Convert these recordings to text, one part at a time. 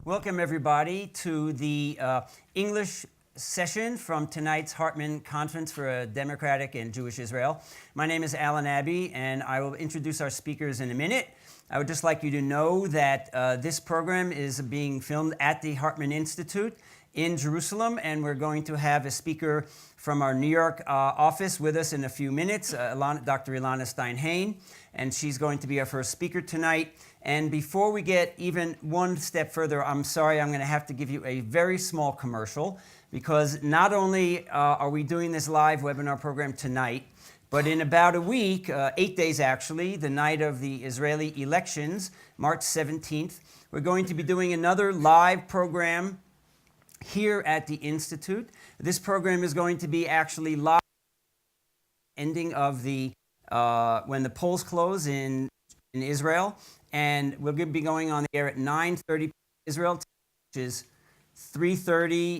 Welcome, everybody, to the English session from tonight's Hartman Conference for a Democratic and Jewish Israel. My name is Alan Abbey, and I will introduce our speakers in a minute. I would just like you to know that this program is being filmed at the Hartman Institute in Jerusalem, and we're going to have a speaker from our New York office with us in a few minutes, Dr. Yolanda Stein Hain, and she's going to be our first speaker tonight. And before we get even one step further, I'm sorry, I'm going to have to give you a very small commercial, because not only are we doing this live webinar program tonight, but in about a week, 8 days actually, the night of the Israeli elections, March 17th, we're going to be doing another live program here at the Institute. This program is going to be actually live ending of the when the polls close in Israel, and we're going to be going on the air at 9:30 Israel, which is 3:30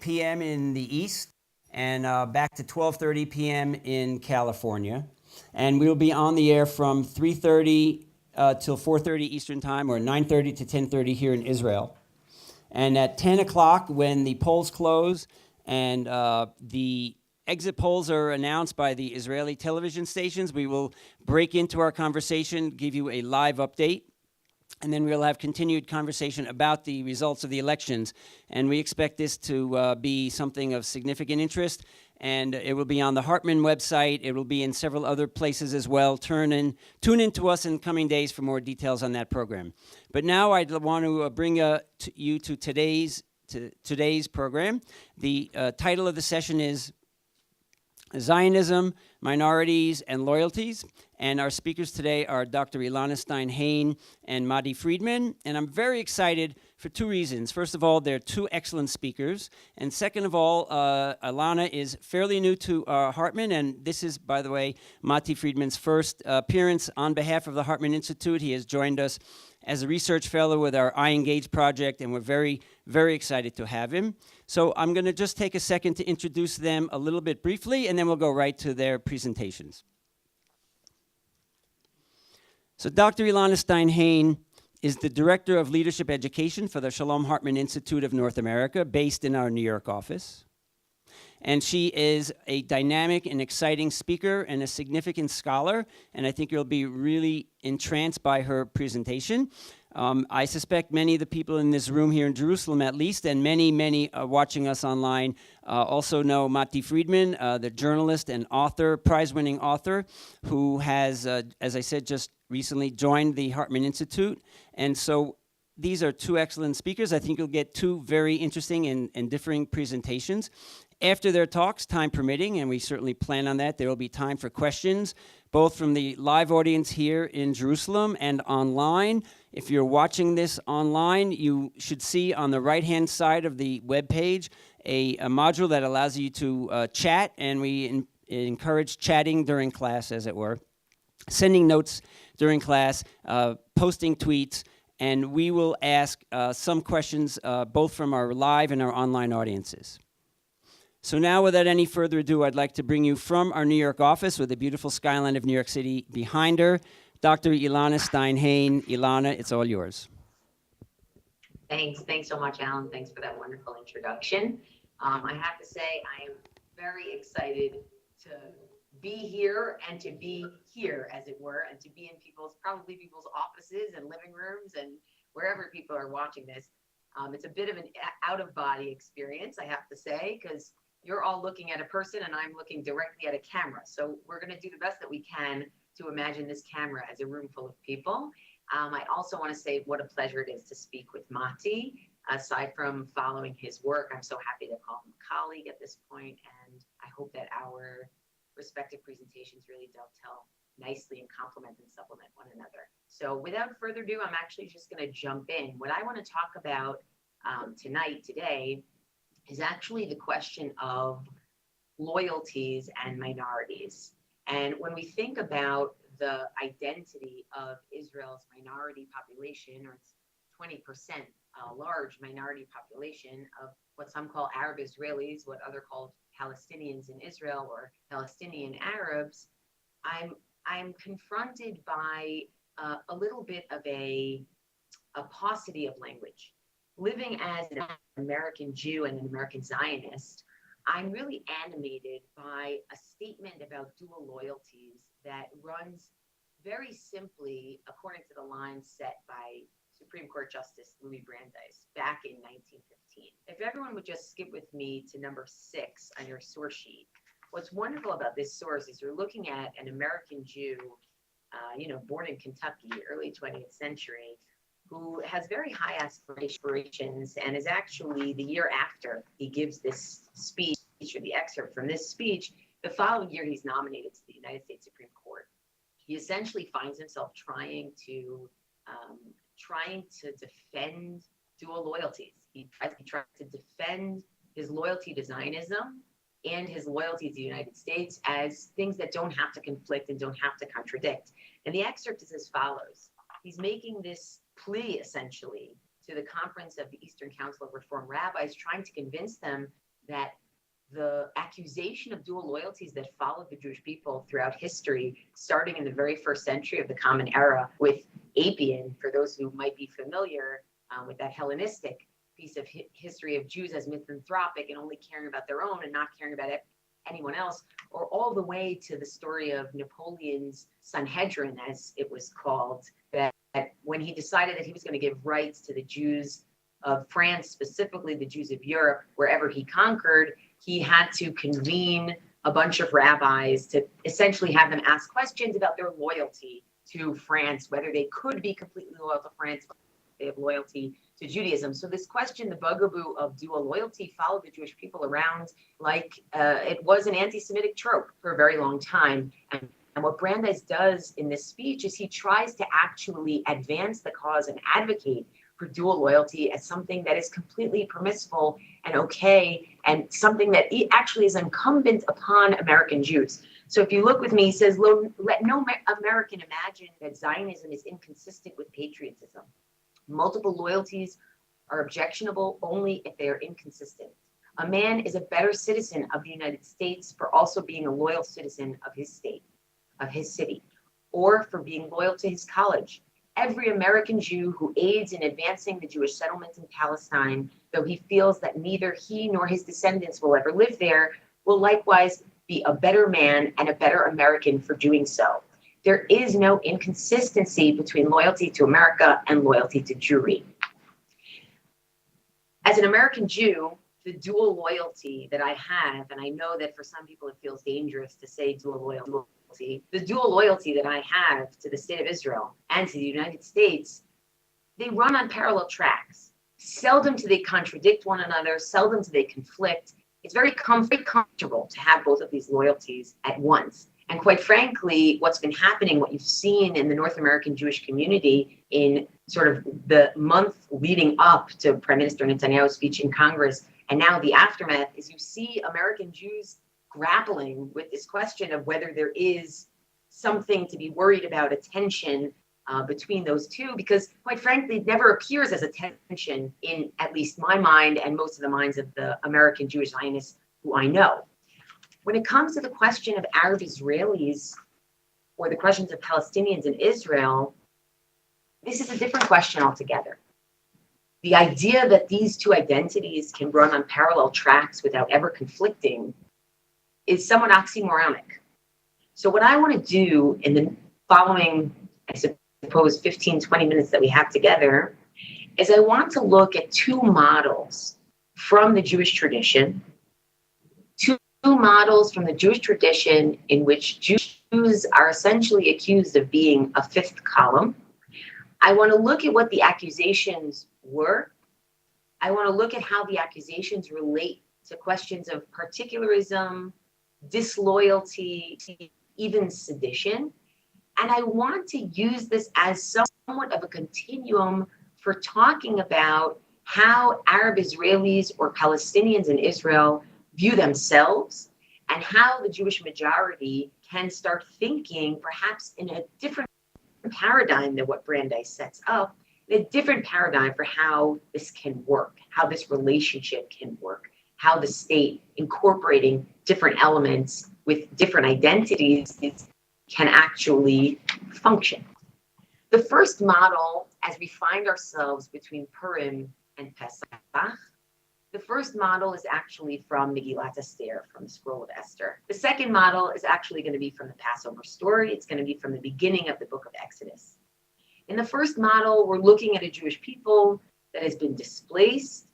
p.m. in the East, and back to 12:30 p.m. in California. And we'll be on the air from 3:30 till 4:30 Eastern Time, or 9:30 to 10:30 here in Israel. And at 10 o'clock, when the polls close and the exit polls are announced by the Israeli television stations, we will break into our conversation, give you a live update, and then we'll have continued conversation about the results of the elections. And we expect this to be something of significant interest, and it will be on the Hartman website. It will be in several other places as well. Tune in to us in coming days for more details on that program. But now I'd want to bring you to today's program. The title of the session is Zionism, Minorities, and Loyalties. And our speakers today are Dr. Yolanda Stein Hain and Mati Friedman. And I'm very excited for two reasons. First of all, they're two excellent speakers. And second of all, Alana is fairly new to Hartman. And this is, by the way, Mati Friedman's first appearance on behalf of the Hartman Institute. He has joined us as a research fellow with our iEngage project, and we're very, very excited to have him. So I'm going to just take a second to introduce them a little bit briefly, and then we'll go right to their presentations. So Dr. Yolanda Stein Hain is the Director of Leadership Education for the Shalom Hartman Institute of North America, based in our New York office. And she is a dynamic and exciting speaker and a significant scholar, and I think you'll be really entranced by her presentation. I suspect many of the people in this room here in Jerusalem, at least, and many watching us online, also know Mati Friedman, the journalist and author, prize-winning author, who has, as I said, just recently joined the Hartman Institute. And so these are two excellent speakers. I think you'll get two very interesting and differing presentations. After their talks, time permitting, and we certainly plan on that, there will be time for questions, both from the live audience here in Jerusalem and online. If you're watching this online, you should see on the right-hand side of the webpage a module that allows you to chat, and we encourage chatting during class, as it were, sending notes during class, posting tweets, and we will ask some questions both from our live and our online audiences. So now, without any further ado, I'd like to bring you from our New York office with the beautiful skyline of New York City behind her, Dr. Yolanda Stein Hain. Yolanda, it's all yours. Thanks so much, Alan. Thanks for that wonderful introduction. I have to say, I am very excited to be here and to be here, as it were, and to be in probably people's offices and living rooms and wherever people are watching this. It's a bit of an out-of-body experience, I have to say, because you're all looking at a person and I'm looking directly at a camera. So we're going to do the best that we can to imagine this camera as a room full of people. I also want to say what a pleasure it is to speak with Mati. Aside from following his work, I'm so happy to call him a colleague at this point, and I hope that our respective presentations really dovetail nicely and complement and supplement one another. So without further ado, I'm actually just going to jump in. What I want to talk about today, is actually the question of loyalties and minorities. And when we think about the identity of Israel's minority population, or its 20% large minority population of what some call Arab Israelis, what others call Palestinians in Israel, or Palestinian Arabs, I'm confronted by a little bit of a a paucity of language. Living as an American Jew and an American Zionist, I'm really animated by a statement about dual loyalties that runs very simply according to the lines set by Supreme Court Justice Louis Brandeis back in 1915. If everyone would just skip with me to number 6 on your source sheet. What's wonderful about this source is you're looking at an American Jew, born in Kentucky, early 20th century, who has very high aspirations and is actually the year after he gives this speech, or the excerpt from this speech, the following year he's nominated to the United States Supreme Court. He essentially finds himself trying to defend dual loyalties. He tries to defend his loyalty to Zionism and his loyalty to the United States as things that don't have to conflict and don't have to contradict. And the excerpt is as follows. He's making this plea essentially to the Conference of the Eastern Council of Reform Rabbis, trying to convince them that the accusation of dual loyalties that followed the Jewish people throughout history, starting in the very first century of the Common Era with Apian, for those who might be familiar with that Hellenistic piece of history of Jews as misanthropic and only caring about their own and not caring about anyone else, or all the way to the story of Napoleon's Sanhedrin, as it was called, that when he decided that he was going to give rights to the Jews of France, specifically the Jews of Europe, wherever he conquered, he had to convene a bunch of rabbis to essentially have them ask questions about their loyalty to France, whether they could be completely loyal to France, they have loyalty to Judaism. So this question, the bugaboo of dual loyalty, followed the Jewish people around like it was an anti-Semitic trope for a very long time. And what Brandeis does in this speech is he tries to actually advance the cause and advocate for dual loyalty as something that is completely permissible and okay, and something that actually is incumbent upon American Jews. So if you look with me, he says, let no American imagine that Zionism is inconsistent with patriotism. Multiple loyalties are objectionable only if they are inconsistent. A man is a better citizen of the United States for also being a loyal citizen of his state, of his city, or for being loyal to his college. Every American Jew who aids in advancing the Jewish settlement in Palestine, though he feels that neither he nor his descendants will ever live there, will likewise be a better man and a better American for doing so. There is no inconsistency between loyalty to America and loyalty to Jewry. As an American Jew, the dual loyalty that I have, and I know that for some people it feels dangerous to say dual loyalty, the dual loyalty that I have to the state of Israel and to the United States, they run on parallel tracks. Seldom do they contradict one another, seldom do they conflict. It's very comfortable to have both of these loyalties at once. And quite frankly, what's been happening, what you've seen in the North American Jewish community in sort of the month leading up to Prime Minister Netanyahu's speech in Congress, and now the aftermath, is you see American Jews grappling with this question of whether there is something to be worried about, a tension between those two, because quite frankly, it never appears as a tension in at least my mind and most of the minds of the American Jewish Zionists who I know. When it comes to the question of Arab Israelis or the questions of Palestinians in Israel, this is a different question altogether. The idea that these two identities can run on parallel tracks without ever conflicting is somewhat oxymoronic. So what I want to do in the following, I suppose, 15, 20 minutes that we have together is I want to look at two models from the Jewish tradition, two models from the Jewish tradition in which Jews are essentially accused of being a fifth column. I want to look at what the accusations were. I want to look at how the accusations relate to questions of particularism, disloyalty, even sedition. And I want to use this as somewhat of a continuum for talking about how Arab Israelis or Palestinians in Israel view themselves and how the Jewish majority can start thinking perhaps in a different paradigm than what Brandeis sets up, a different paradigm for how this can work, how this relationship can work, how the state incorporating different elements with different identities can actually function. The first model, as we find ourselves between Purim and Pesach, the first model is actually from Megillat Esther, from the Scroll of Esther. The second model is actually going to be from the Passover story. It's going to be from the beginning of the book of Exodus. In the first model, we're looking at a Jewish people that has been displaced.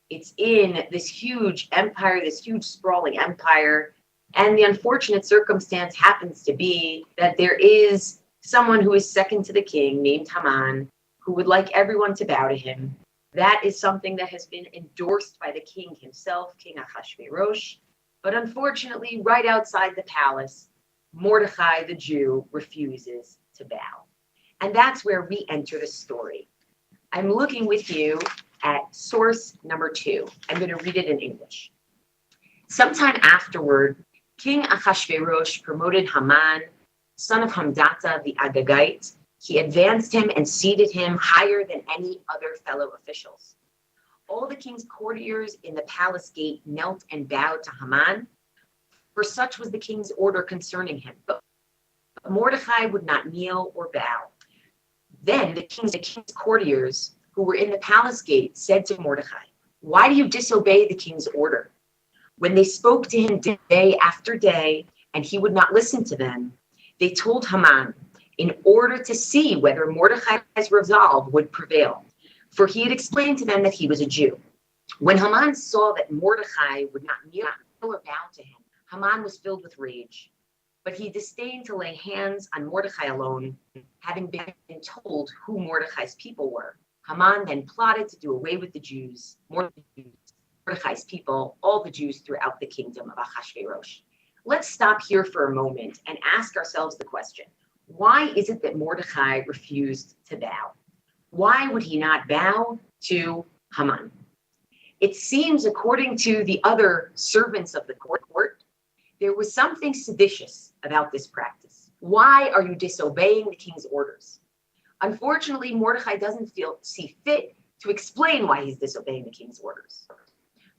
It's in this huge empire, this huge sprawling empire. And the unfortunate circumstance happens to be that there is someone who is second to the king named Haman, who would like everyone to bow to him. That is something that has been endorsed by the king himself, King Ahasuerus. But unfortunately, right outside the palace, Mordecai, the Jew, refuses to bow. And that's where we enter the story. I'm looking with you at source number 2. I'm going to read it in English. Sometime afterward, King Ahasuerus promoted Haman, son of Hamdata the Agagite. He advanced him and seated him higher than any other fellow officials. All the king's courtiers in the palace gate knelt and bowed to Haman, for such was the king's order concerning him. But Mordecai would not kneel or bow. Then the king's courtiers who were in the palace gate said to Mordecai, "Why do you disobey the king's order?" When they spoke to him day after day, and he would not listen to them, they told Haman, in order to see whether Mordecai's resolve would prevail, for he had explained to them that he was a Jew. When Haman saw that Mordecai would not kneel or bow to him, Haman was filled with rage. But he disdained to lay hands on Mordecai alone, having been told who Mordecai's people were. Haman then plotted to do away with the Jews, Mordecai's people, all the Jews throughout the kingdom of Ahasuerus. Let's stop here for a moment and ask ourselves the question, why is it that Mordecai refused to bow? Why would he not bow to Haman? It seems, according to the other servants of the court, there was something seditious about this practice. Why are you disobeying the king's orders? Unfortunately, Mordecai doesn't see fit to explain why he's disobeying the king's orders.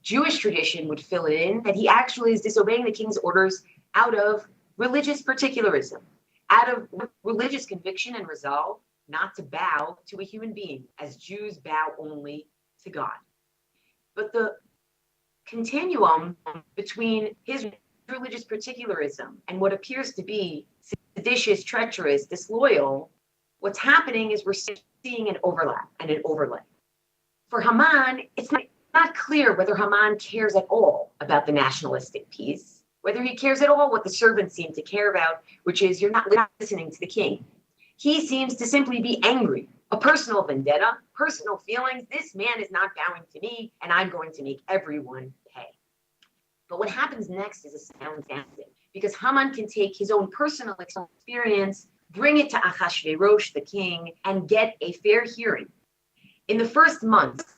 Jewish tradition would fill it in that he actually is disobeying the king's orders out of religious particularism, out of religious conviction and resolve not to bow to a human being, as Jews bow only to God. But the continuum between his religious particularism and what appears to be seditious, treacherous, disloyal, what's happening is we're seeing an overlap and an overlay. For Haman, it's not clear whether Haman cares at all about the nationalistic piece, whether he cares at all what the servants seem to care about, which is you're not listening to the king. He seems to simply be angry, a personal vendetta, personal feelings. This man is not bowing to me, and I'm going to make everyone pay. But what happens next is astounding, because Haman can take his own personal experience, bring it to Ahasuerus, the king, and get a fair hearing. In the first month,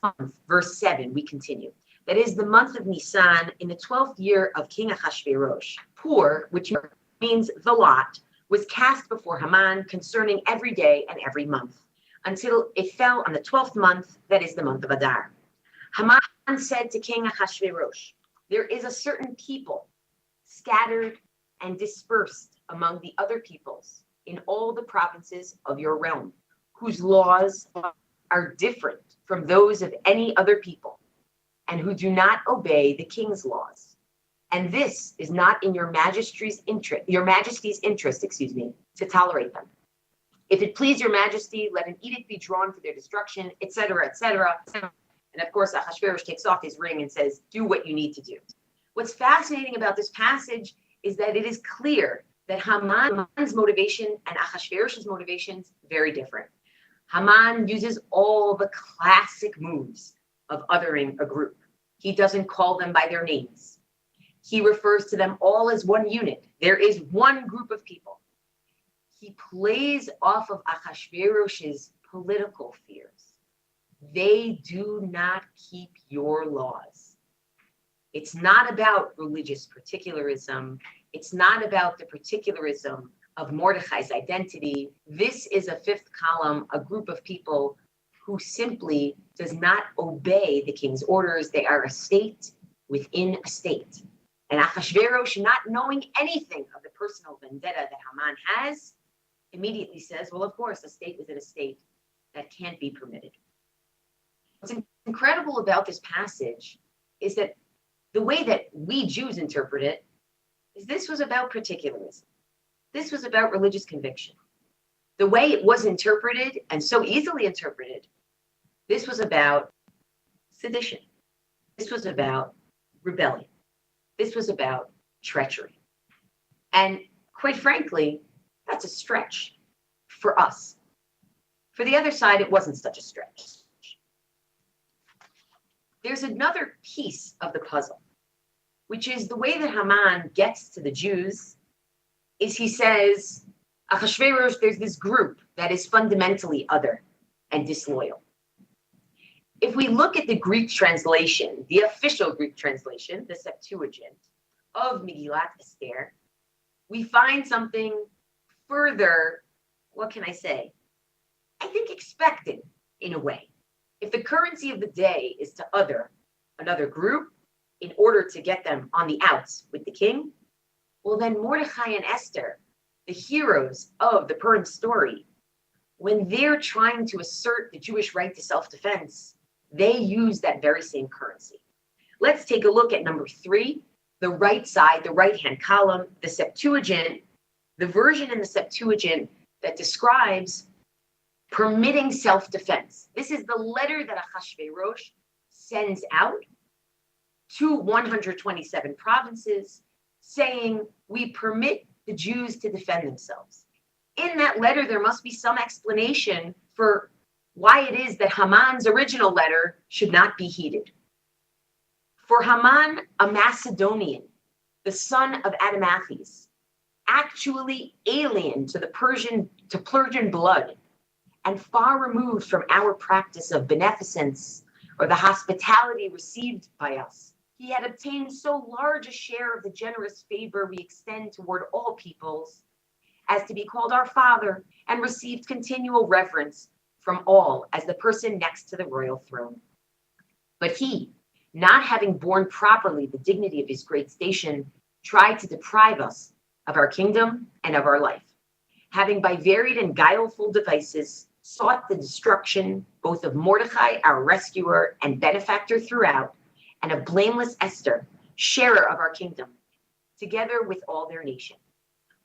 verse 7, we continue. That is the month of Nisan, in the 12th year of King Ahasuerus. Pur, which means the lot, was cast before Haman concerning every day and every month, until it fell on the 12th month, that is the month of Adar. Haman said to King Ahasuerus, there is a certain people scattered and dispersed among the other peoples in all the provinces of your realm, whose laws are different from those of any other people, and who do not obey the king's laws. And this is not in your majesty's interest, to tolerate them. If it please your majesty, let an edict be drawn for their destruction, etc., etc. And of course, Ahasuerus takes off his ring and says, do what you need to do. What's fascinating about this passage is that it is clear that Haman's motivation and Ahasuerus' motivations very different. Haman uses all the classic moves of othering a group. He doesn't call them by their names. He refers to them all as one unit. There is one group of people. He plays off of Ahasuerus' political fears. They do not keep your laws. It's not about religious particularism. It's not about the particularism of Mordecai's identity. This is a fifth column, a group of people who simply does not obey the king's orders. They are a state within a state. And Ahasuerus, not knowing anything of the personal vendetta that Haman has, immediately says, well, of course, a state within a state. that can't be permitted. What's incredible about this passage is that the way that we Jews interpret it is this was about particularism. This was about religious conviction. The way it was interpreted, and so easily interpreted, this was about sedition. This was about rebellion. This was about treachery. And quite frankly, that's a stretch for us. For the other side, it wasn't such a stretch. There's another piece of the puzzle, which is the way that Haman gets to the Jews is he says, Achashverosh, there's this group that is fundamentally other and disloyal. If we look at the Greek translation, the official Greek translation, the Septuagint of Megillat Esther, we find something further, what can I say? I think expected in a way. If the currency of the day is to other another group in order to get them on the outs with the king, well then Mordechai and Esther, the heroes of the Purim story, when they're trying to assert the Jewish right to self-defense, they use that very same currency. Let's take a look at number 3, the right side, the right-hand column, the Septuagint, the version in the Septuagint that describes permitting self-defense. This is the letter that Achashverosh sends out to 127 provinces saying, we permit the Jews to defend themselves. In that letter, there must be some explanation for why it is that Haman's original letter should not be heeded. For Haman, a Macedonian, the son of Adamathes, actually alien to Persian blood, and far removed from our practice of beneficence or the hospitality received by us. He had obtained so large a share of the generous favor we extend toward all peoples as to be called our father and received continual reverence from all as the person next to the royal throne. But he, not having borne properly the dignity of his great station, tried to deprive us of our kingdom and of our life, having by varied and guileful devices sought the destruction both of Mordechai, our rescuer and benefactor throughout, and of blameless Esther, sharer of our kingdom, together with all their nation.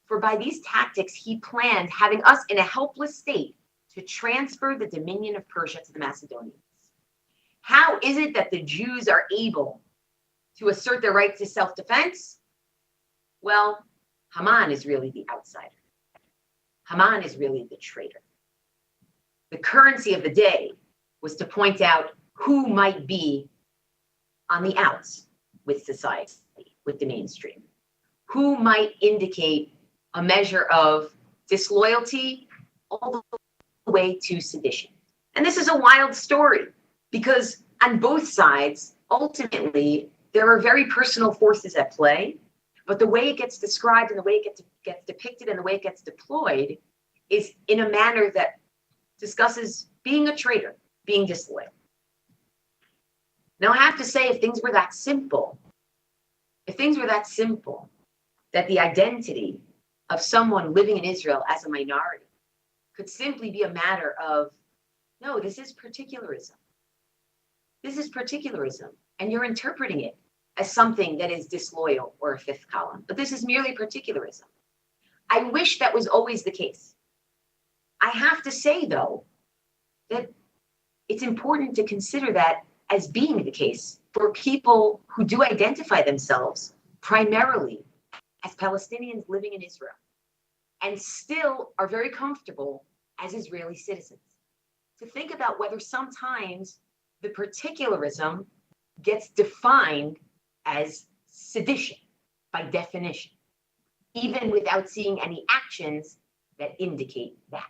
For by these tactics he planned, having us in a helpless state, to transfer the dominion of Persia to the Macedonians. How is it that the Jews are able to assert their right to self-defense? Well, Haman is really the outsider. Haman is really the traitor. The currency of the day was to point out who might be on the outs with society, with the mainstream, who might indicate a measure of disloyalty all the way to sedition. And this is a wild story because on both sides, ultimately, there are very personal forces at play, but the way it gets described and the way it gets depicted and the way it gets deployed is in a manner that discusses being a traitor, being disloyal. Now, I have to say, if things were that simple, that the identity of someone living in Israel as a minority could simply be a matter of, no, this is particularism. This is particularism, and you're interpreting it as something that is disloyal or a fifth column, but this is merely particularism. I wish that was always the case. I have to say, though, that it's important to consider that as being the case for people who do identify themselves primarily as Palestinians living in Israel and still are very comfortable as Israeli citizens. To think about whether sometimes the particularism gets defined as sedition by definition, even without seeing any actions that indicate that.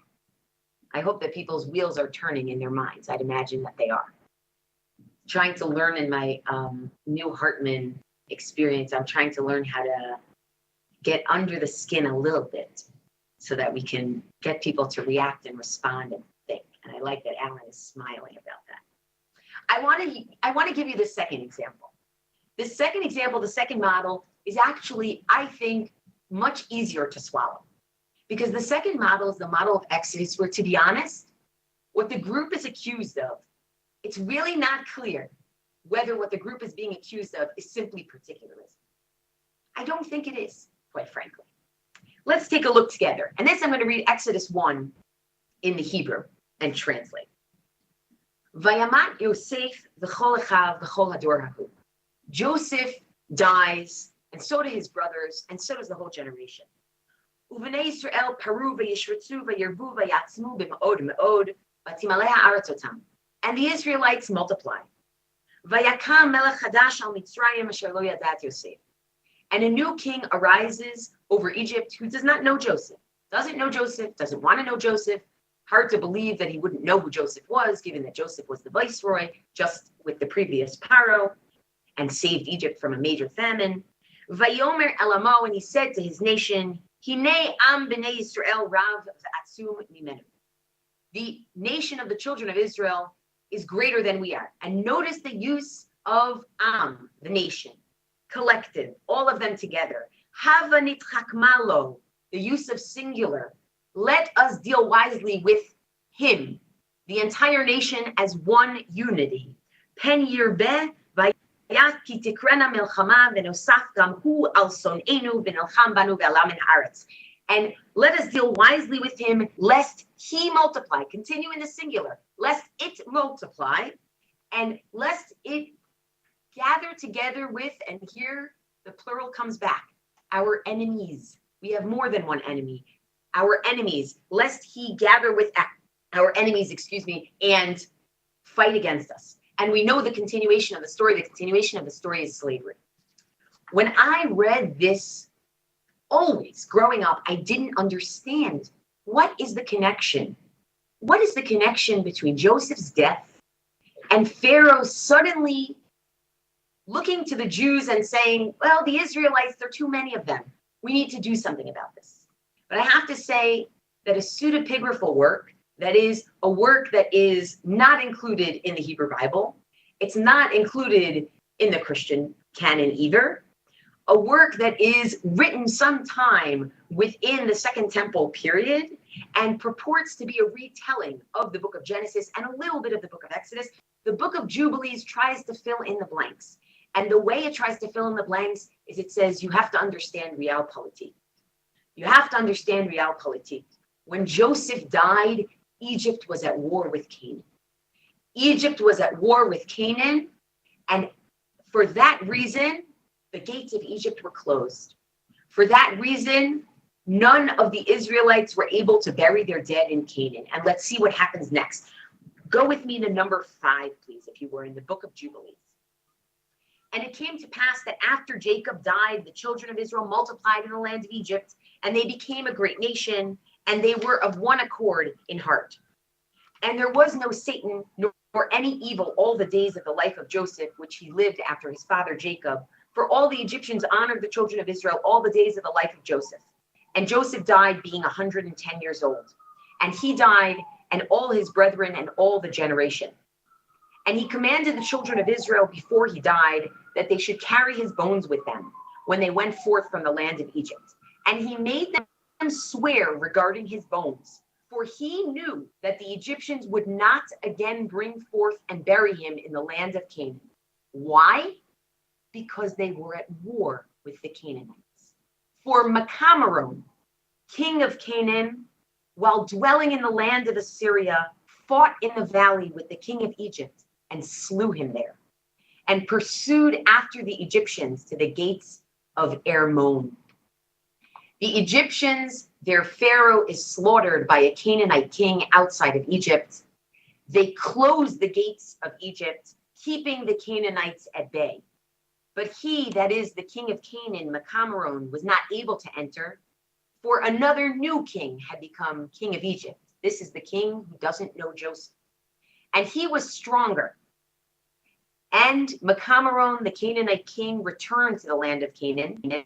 I hope that people's wheels are turning in their minds. I'd imagine that they are. Trying to learn in my new Hartman experience, I'm trying to learn how to get under the skin a little bit so that we can get people to react and respond and think. And I like that Alan is smiling about that. I want to give you the second example. The second example, the second model, is actually, I think, much easier to swallow. Because the second model is the model of Exodus, where, to be honest, what the group is accused of, it's really not clear whether what the group is being accused of is simply particularism. I don't think it is, quite frankly. Let's take a look together. And this I'm going to read Exodus 1 in the Hebrew and translate. Vayamat Yosef v'chol echav v'chol hador hahu. Joseph dies, and so do his brothers, and so does the whole generation. Uvenei Yisrael paru v'yishritzu v'yirvu v'yatzmu b'ma'od me'od v'timaleh ha'aretz otam. And the Israelites multiply. Vayakam melech chadash al Mitzrayim asher lo yadat Yosef. And a new king arises over Egypt who does not know Joseph, doesn't know Joseph, doesn't want to know Joseph. Hard to believe that he wouldn't know who Joseph was, given that Joseph was the viceroy just with the previous Paro and saved Egypt from a major famine. Vayomer elamo, and he said to his nation, Hine am b'nei Yisrael rav v'atzum mimenu. The nation of the children of Israel is greater than we are. And notice the use of am, the nation, collective, all of them together. Hava nitchakmalo, the use of singular. Let us deal wisely with him, the entire nation, as one unity. Pen yirbeh vayat ki tikrena milchama v'nosaf gam hu al son'enu v'nelcham banu ve'alam in haaretz. And let us deal wisely with him, lest he multiply. Continue in the singular. Lest it multiply, and lest it gather together with, and here the plural comes back, our enemies. We have more than one enemy. Our enemies, lest he gather with our enemies, and fight against us. And we know the continuation of the story. The continuation of the story is slavery. When I read this, always growing up, I didn't understand what is the connection. What is the connection between Joseph's death and Pharaoh suddenly looking to the Jews and saying, well, the Israelites, there are too many of them. We need to do something about this. But I have to say that a pseudepigraphal work, that is a work that is not included in the Hebrew Bible, it's not included in the Christian canon either, a work that is written sometime within the Second Temple period and purports to be a retelling of the book of Genesis and a little bit of the book of Exodus. The Book of Jubilees tries to fill in the blanks. And the way it tries to fill in the blanks is it says you have to understand realpolitik. You have to understand realpolitik. When Joseph died, Egypt was at war with Canaan. Egypt was at war with Canaan, and for that reason, the gates of Egypt were closed. For that reason, none of the Israelites were able to bury their dead in Canaan. And let's see what happens next. Go with me to number 5, please, if you were in the Book of Jubilees. And it came to pass that after Jacob died, the children of Israel multiplied in the land of Egypt, and they became a great nation, and they were of one accord in heart. And there was no Satan nor any evil all the days of the life of Joseph, which he lived after his father Jacob. For all the Egyptians honored the children of Israel all the days of the life of Joseph. And Joseph died being 110 years old. And he died, and all his brethren, and all the generation. And he commanded the children of Israel before he died that they should carry his bones with them when they went forth from the land of Egypt. And he made them swear regarding his bones, for he knew that the Egyptians would not again bring forth and bury him in the land of Canaan. Why? Because they were at war with the Canaanites. For Macamaron, king of Canaan, while dwelling in the land of Assyria, fought in the valley with the king of Egypt and slew him there, and pursued after the Egyptians to the gates of Ermon. The Egyptians, their pharaoh is slaughtered by a Canaanite king outside of Egypt. They closed the gates of Egypt, keeping the Canaanites at bay. But he, that is the king of Canaan, Macamaron, was not able to enter, for another new king had become king of Egypt. This is the king who doesn't know Joseph. And he was stronger. And Macamaron, the Canaanite king, returned to the land of Canaan,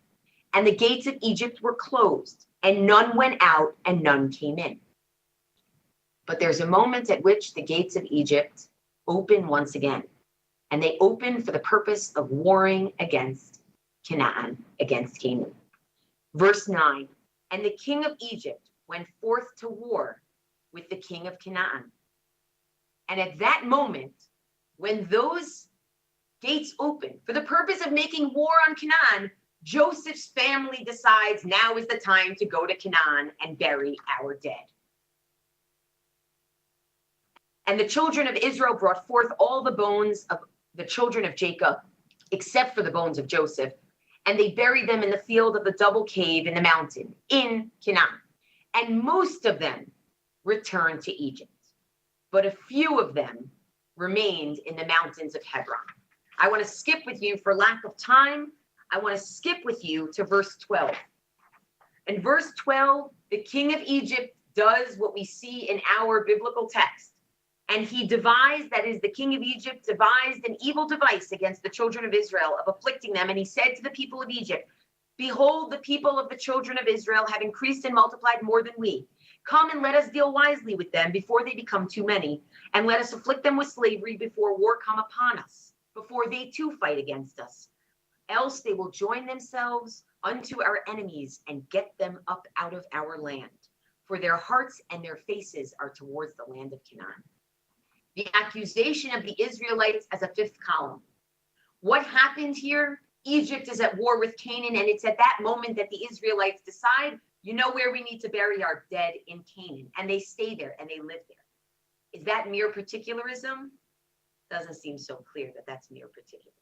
and the gates of Egypt were closed, and none went out and none came in. But there's a moment at which the gates of Egypt open once again, and they open for the purpose of warring against Canaan, against Canaan. Verse 9, and the king of Egypt went forth to war with the king of Canaan. And at that moment, when those gates open for the purpose of making war on Canaan, Joseph's family decides now is the time to go to Canaan and bury our dead. And the children of Israel brought forth all the bones of the children of Jacob, except for the bones of Joseph, and they buried them in the field of the double cave in the mountain in Canaan. And most of them returned to Egypt, but a few of them remained in the mountains of Hebron. I want to skip with you for lack of time. I want to skip with you to verse 12. In verse 12, the king of Egypt does what we see in our biblical text. And he devised, that is, the king of Egypt devised an evil device against the children of Israel of afflicting them. And he said to the people of Egypt, behold, the people of the children of Israel have increased and multiplied more than we. Come and let us deal wisely with them before they become too many. And let us afflict them with slavery before war come upon us, before they too fight against us. Else they will join themselves unto our enemies and get them up out of our land. For their hearts and their faces are towards the land of Canaan. The accusation of the Israelites as a fifth column. What happened here? Egypt is at war with Canaan, and it's at that moment that the Israelites decide, you know where we need to bury our dead? In Canaan. And they stay there and they live there. Is that mere particularism? Doesn't seem so clear that that's mere particularism.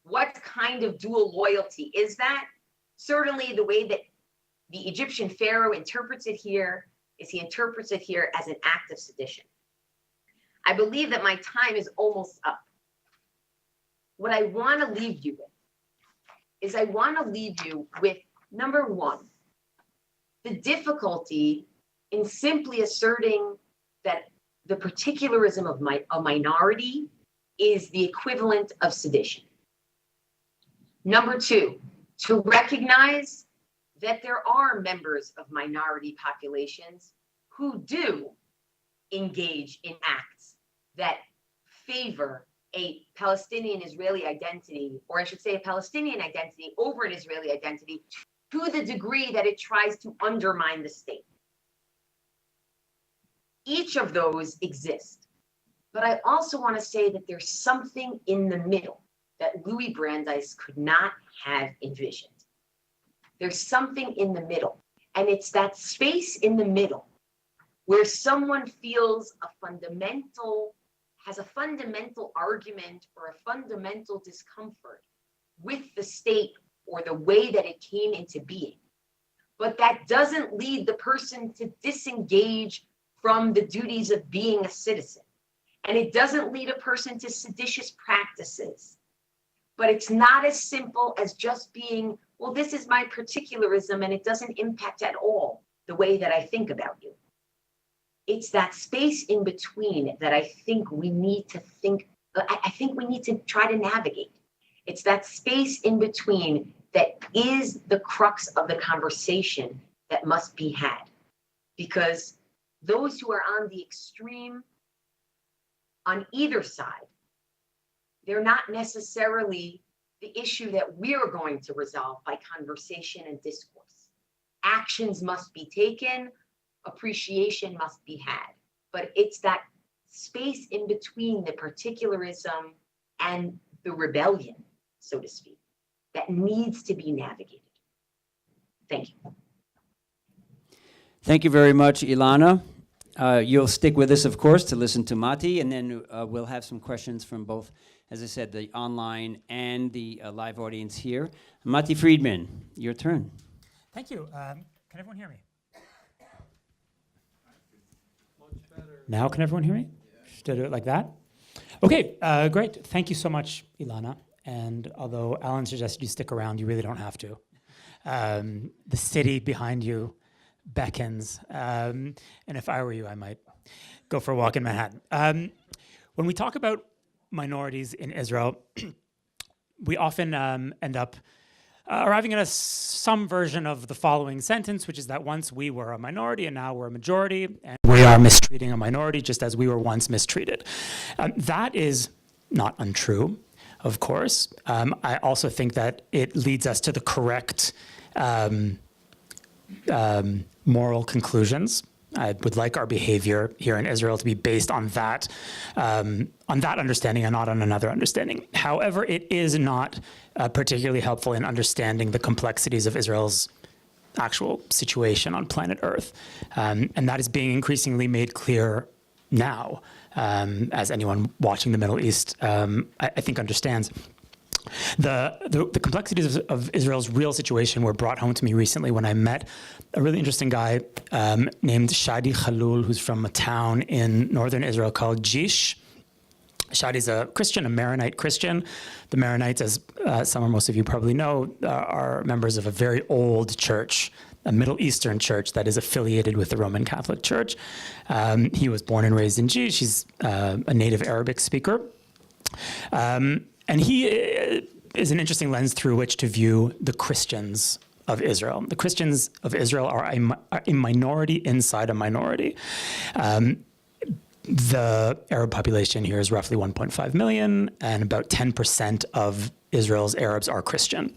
What kind of dual loyalty is that? Certainly the way that the Egyptian Pharaoh interprets it here is he interprets it here as an act of sedition. I believe that my time is almost up. What I want to leave you with is I want to leave you with, number one, the difficulty in simply asserting that the particularism of a minority is the equivalent of sedition. Number two, to recognize that there are members of minority populations who do engage in acts that favor a Palestinian-Israeli identity, or I should say a Palestinian identity over an Israeli identity, to the degree that it tries to undermine the state. Each of those exist. But I also want to say that there's something in the middle that Louis Brandeis could not have envisioned. There's something in the middle, and it's that space in the middle where someone feels has a fundamental argument or a fundamental discomfort with the state or the way that it came into being. But that doesn't lead the person to disengage from the duties of being a citizen. And it doesn't lead a person to seditious practices. But it's not as simple as just being, well, this is my particularism and it doesn't impact at all the way that I think about you. It's that space in between that I think we need to try to navigate. It's that space in between that is the crux of the conversation that must be had. Because those who are on the extreme, on either side, they're not necessarily the issue that we're going to resolve by conversation and discourse. Actions must be taken, appreciation must be had. But it's that space in between the particularism and the rebellion, so to speak, that needs to be navigated. Thank you. Thank you very much, Ilana. You'll stick with us, of course, to listen to Mati, and then we'll have some questions from both, as I said, the online and the live audience here. Mati Friedman, your turn. Thank you. Can everyone hear me? Now can everyone hear me? Should I do it like that? Okay, great. Thank you so much, Ilana. And although Alan suggested you stick around, you really don't have to. The city behind you beckons. And if I were you, I might go for a walk in Manhattan. When we talk about minorities in Israel, we often end up arriving at some version of the following sentence, which is that once we were a minority and now we're a majority, and we are mistreating a minority just as we were once mistreated. That is not untrue, of course. I also think that it leads us to the correct moral conclusions I would like our behavior here in Israel to be based on that understanding and not on another understanding. However, it is not particularly helpful in understanding the complexities of Israel's actual situation on planet Earth. And that is being increasingly made clear now, as anyone watching the Middle East, I think understands. The complexities of Israel's real situation were brought home to me recently when I met a really interesting guy named Shadi Khalul, who's from a town in northern Israel called Jish. Shadi's a Christian, a Maronite Christian. The Maronites, as some or most of you probably know, are members of a very old church, a Middle Eastern church that is affiliated with the Roman Catholic Church. He was born and raised in Jish. He's a native Arabic speaker. And he is an interesting lens through which to view the Christians of Israel. The Christians of Israel are a minority inside a minority. The Arab population here is roughly 1.5 million, and about 10% of Israel's Arabs are Christian.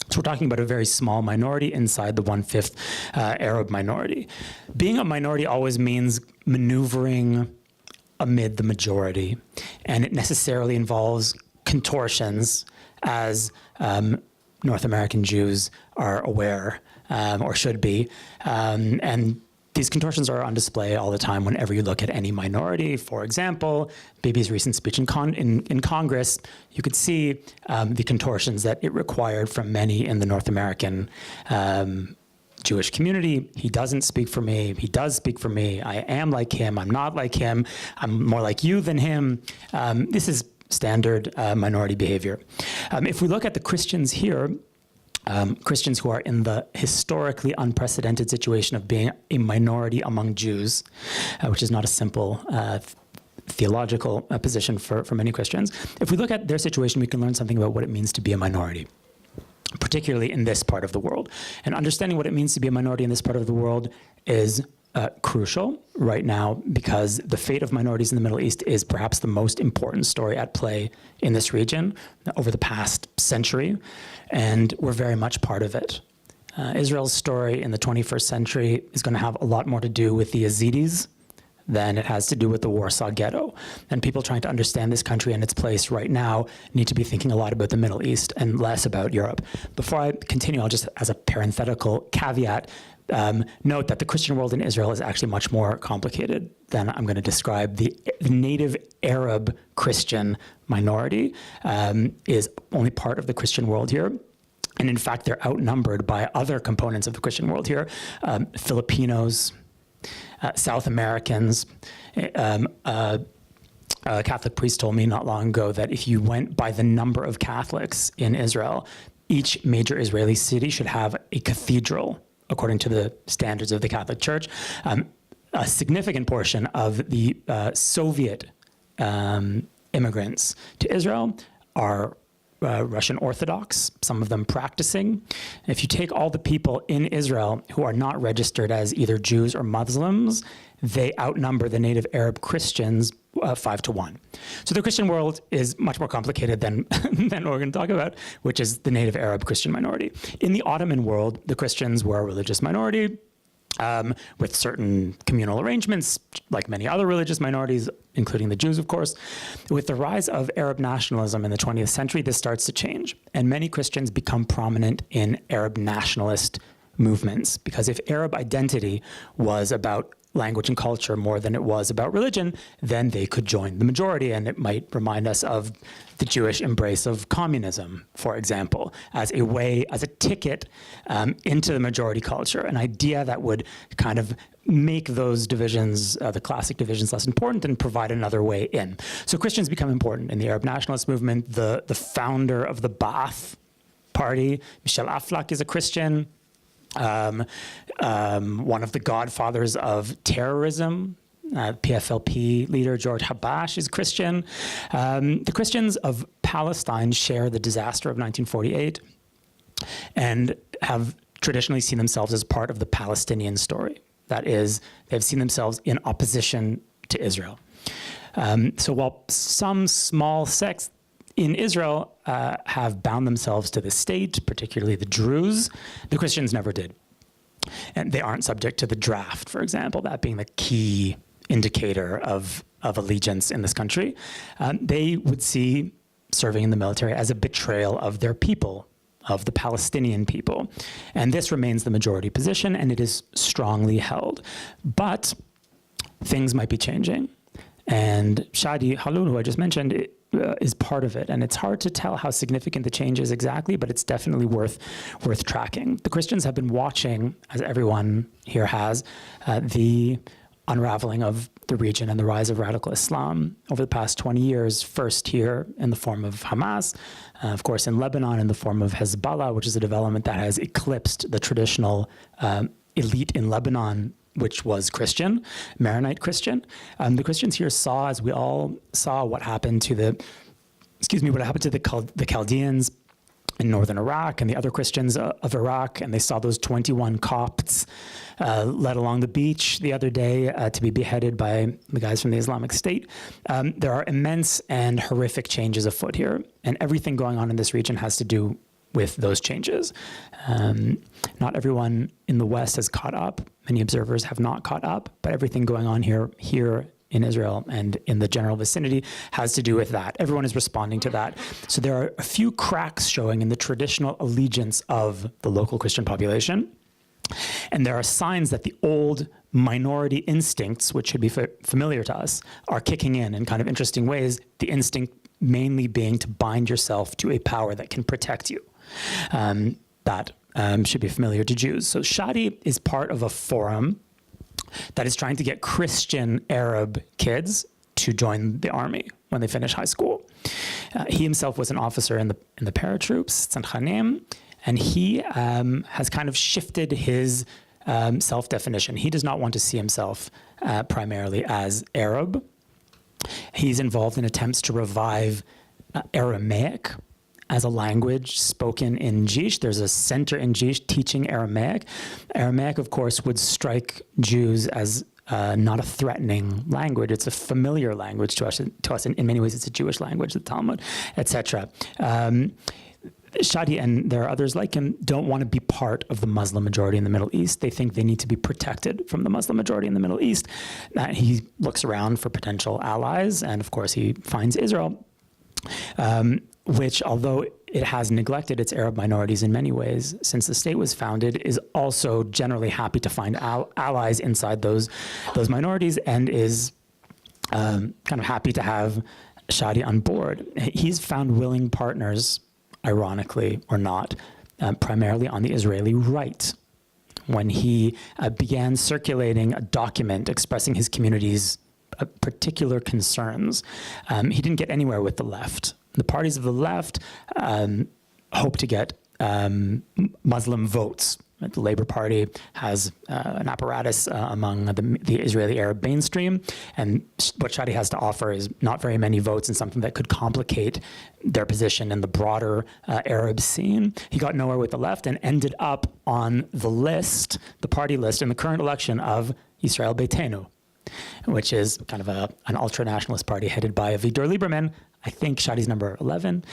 So we're talking about a very small minority inside the 1/5 Arab minority. Being a minority always means maneuvering amid the majority, and it necessarily involves contortions, as North American Jews are aware, or should be. And these contortions are on display all the time whenever you look at any minority. For example, Bibi's recent speech in Congress, you could see the contortions that it required from many in the North American Jewish community. He doesn't speak for me. He does speak for me. I am like him. I'm not like him. I'm more like you than him. This is standard minority behavior. If we look at the Christians here, Christians who are in the historically unprecedented situation of being a minority among Jews, which is not a simple theological position for many Christians. If we look at their situation, we can learn something about what it means to be a minority, particularly in this part of the world. And understanding what it means to be a minority in this part of the world is crucial right now, because the fate of minorities in the Middle East is perhaps the most important story at play in this region over the past century, and we're very much part of it. Israel's story in the 21st century is going to have a lot more to do with the Yazidis than it has to do with the Warsaw Ghetto. And people trying to understand this country and its place right now need to be thinking a lot about the Middle East and less about Europe. Before I continue, I'll just, as a parenthetical caveat, note that the Christian world in Israel is actually much more complicated than I'm going to describe. The native Arab Christian minority is only part of the Christian world here. And in fact, they're outnumbered by other components of the Christian world here. Filipinos, South Americans. A Catholic priest told me not long ago that if you went by the number of Catholics in Israel, each major Israeli city should have a cathedral, according to the standards of the Catholic Church. A significant portion of the Soviet immigrants to Israel are Russian Orthodox, some of them practicing. If you take all the people in Israel who are not registered as either Jews or Muslims, they outnumber the native Arab Christians 5 to 1. So the Christian world is much more complicated than what we're going to talk about, which is the native Arab Christian minority. In the Ottoman world, the Christians were a religious minority with certain communal arrangements, like many other religious minorities, including the Jews, of course. With the rise of Arab nationalism in the 20th century, this starts to change, and many Christians become prominent in Arab nationalist movements, because if Arab identity was about language and culture more than it was about religion, then they could join the majority, and it might remind us of the Jewish embrace of communism, for example, as a way, as a ticket into the majority culture, an idea that would kind of make those divisions, the classic divisions, less important and provide another way in. So Christians become important in the Arab nationalist movement. The founder of the Ba'ath Party, Michel Aflaq, is a Christian. One of the godfathers of terrorism, PFLP leader George Habash, is Christian. The Christians of Palestine share the disaster of 1948 and have traditionally seen themselves as part of the Palestinian story. That is, they've seen themselves in opposition to Israel. So while some small sects in Israel have bound themselves to the state, particularly the Druze, the Christians never did. And they aren't subject to the draft, for example, that being the key indicator of allegiance in this country. They would see serving in the military as a betrayal of their people, of the Palestinian people. And this remains the majority position, and it is strongly held. But things might be changing. And Shadi Haloun, who I just mentioned, is part of it. And it's hard to tell how significant the change is exactly, but it's definitely worth tracking. The Christians have been watching, as everyone here has, the unraveling of the region and the rise of radical Islam over the past 20 years, first here in the form of Hamas, of course in Lebanon in the form of Hezbollah, which is a development that has eclipsed the traditional elite in Lebanon, which was Christian, Maronite Christian. The Christians here saw, as we all saw, what happened to the Chaldeans in northern Iraq and the other Christians of Iraq, and they saw those 21 Copts led along the beach the other day to be beheaded by the guys from the Islamic State. There are immense and horrific changes afoot here, and everything going on in this region has to do with those changes. Not everyone in the West has caught up. Many observers have not caught up, but everything going on here in Israel and in the general vicinity has to do with that. Everyone is responding to that. So there are a few cracks showing in the traditional allegiance of the local Christian population. And there are signs that the old minority instincts, which should be familiar to us, are kicking in kind of interesting ways. The instinct mainly being to bind yourself to a power that can protect you. That should be familiar to Jews. So Shadi is part of a forum that is trying to get Christian Arab kids to join the army when they finish high school. He himself was an officer in the paratroops, Tzanchanim, and he has kind of shifted his self-definition. He does not want to see himself primarily as Arab. He's involved in attempts to revive Aramaic as a language spoken in Jish. There's a center in Jish teaching Aramaic. Aramaic, of course, would strike Jews as not a threatening language. It's a familiar language to us. In many ways, it's a Jewish language, the Talmud, etc. Shadi and there are others like him don't want to be part of the Muslim majority in the Middle East. They think they need to be protected from the Muslim majority in the Middle East. He looks around for potential allies, and of course he finds Israel, which, although it has neglected its Arab minorities in many ways since the state was founded, is also generally happy to find allies inside those minorities, and is kind of happy to have Shadi on board. He's found willing partners, ironically or not, primarily on the Israeli right. When he began circulating a document expressing his community's particular concerns, he didn't get anywhere with the left. The parties of the left hope to get Muslim votes. The Labour Party has an apparatus among the Israeli Arab mainstream, and what Shadi has to offer is not very many votes and something that could complicate their position in the broader Arab scene. He got nowhere with the left and ended up on the list, the party list, in the current election of Israel Beitenu, which is kind of an ultra-nationalist party headed by Avigdor Lieberman. I think Shadi's number 11,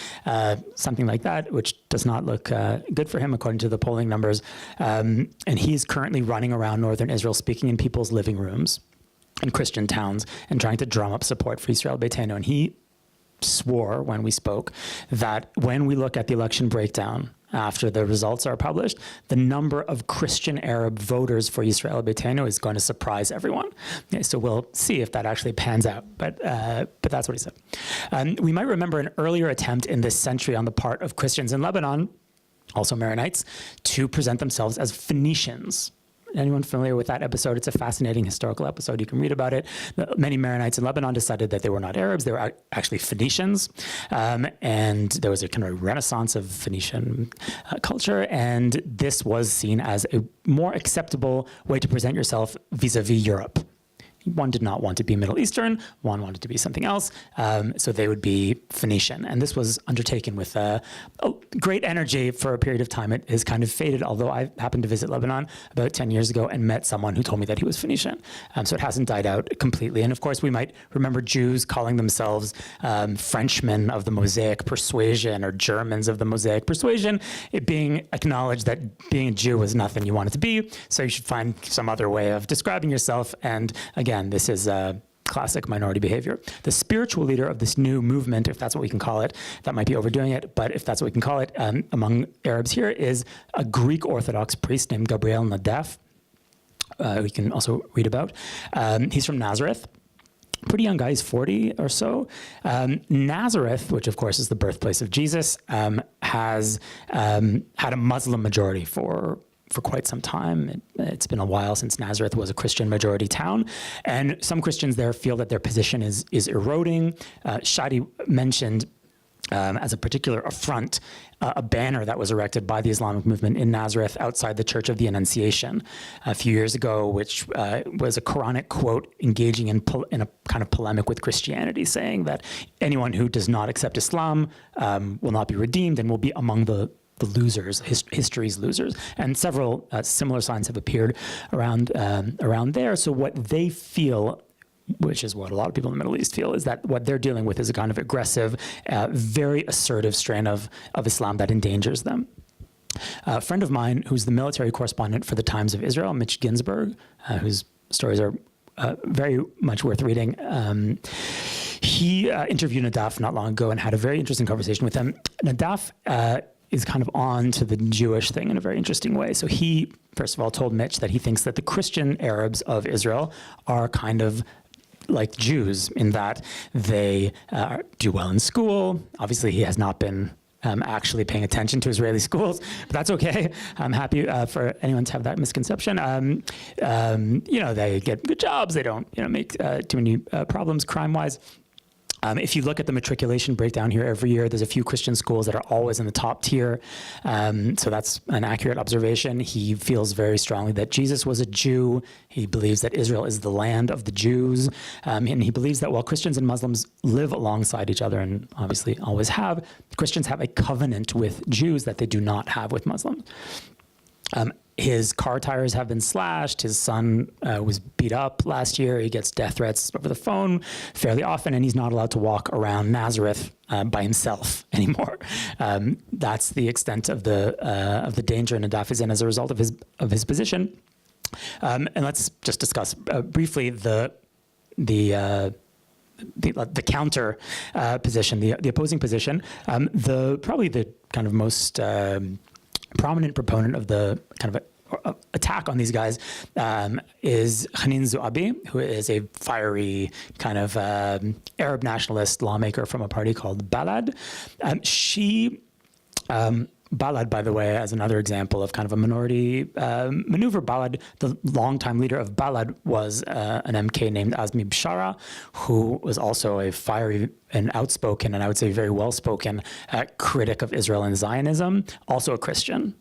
something like that, which does not look good for him according to the polling numbers. And he's currently running around northern Israel, speaking in people's living rooms in Christian towns and trying to drum up support for Israel Beitenu. And he swore when we spoke that when we look at the election breakdown after the results are published, the number of Christian Arab voters for Israel Beitenu is going to surprise everyone. Okay, so we'll see if that actually pans out, but that's what he said. We might remember an earlier attempt in this century on the part of Christians in Lebanon, also Maronites, to present themselves as Phoenicians. Anyone familiar with that episode? It's a fascinating historical episode. You can read about it. Many Maronites in Lebanon decided that they were not Arabs. They were actually Phoenicians. And there was a kind of renaissance of Phoenician culture. And this was seen as a more acceptable way to present yourself vis-a-vis Europe. one did not want to be Middle Eastern, one wanted to be something else, so they would be Phoenician. And this was undertaken with a great energy for a period of time. It has kind of faded, although I happened to visit Lebanon about 10 years ago and met someone who told me that he was Phoenician. So it hasn't died out completely. And of course, we might remember Jews calling themselves Frenchmen of the Mosaic persuasion or Germans of the Mosaic persuasion, it being acknowledged that being a Jew was nothing you wanted to be, so you should find some other way of describing yourself. And again, this is classic minority behavior. The spiritual leader of this new movement, if that's what we can call it, that might be overdoing it, but if that's what we can call it, among Arabs here is a Greek Orthodox priest named Gabriel Nadaf, we can also read about. He's from Nazareth. Pretty young guy, he's 40 or so. Nazareth, which of course is the birthplace of Jesus, has had a Muslim majority for quite some time. It's been a while since Nazareth was a Christian majority town. And some Christians there feel that their position is eroding. Shadi mentioned as a particular affront, a banner that was erected by the Islamic movement in Nazareth outside the Church of the Annunciation a few years ago, which was a Quranic quote engaging in a kind of polemic with Christianity, saying that anyone who does not accept Islam will not be redeemed and will be among the losers, history's losers. And several similar signs have appeared around there. So what they feel, which is what a lot of people in the Middle East feel, is that what they're dealing with is a kind of aggressive, very assertive strain of Islam that endangers them. A friend of mine who's the military correspondent for the Times of Israel, Mitch Ginsburg, whose stories are very much worth reading. He interviewed Nadaf not long ago and had a very interesting conversation with him. Nadaf is kind of on to the Jewish thing in a very interesting way. So he, first of all, told Mitch that he thinks that the Christian Arabs of Israel are kind of like Jews in that they do well in school. Obviously, he has not been actually paying attention to Israeli schools, but that's okay. I'm happy for anyone to have that misconception. They get good jobs. They don't, make too many problems crime-wise. If you look at the matriculation breakdown here every year, there's a few Christian schools that are always in the top tier. So that's an accurate observation. He feels very strongly that Jesus was a Jew. He believes that Israel is the land of the Jews. And he believes that while Christians and Muslims live alongside each other, and obviously always have, Christians have a covenant with Jews that they do not have with Muslims. His car tires have been slashed. His son was beat up last year. He gets death threats over the phone fairly often, and he's not allowed to walk around Nazareth by himself anymore. That's the extent of the danger Nadaf is in as a result of his position. And let's just discuss briefly the counter position, the opposing position. Probably the kind of most prominent proponent of the kind of attack on these guys is Hain Zuabi, who is a fiery kind of Arab nationalist lawmaker from a party called Balad. Balad, by the way, as another example of kind of a minority maneuver, Balad, the longtime leader of Balad, was an MK named Azmi Bishara, who was also a fiery and outspoken, and I would say very well-spoken critic of Israel and Zionism, also a Christian.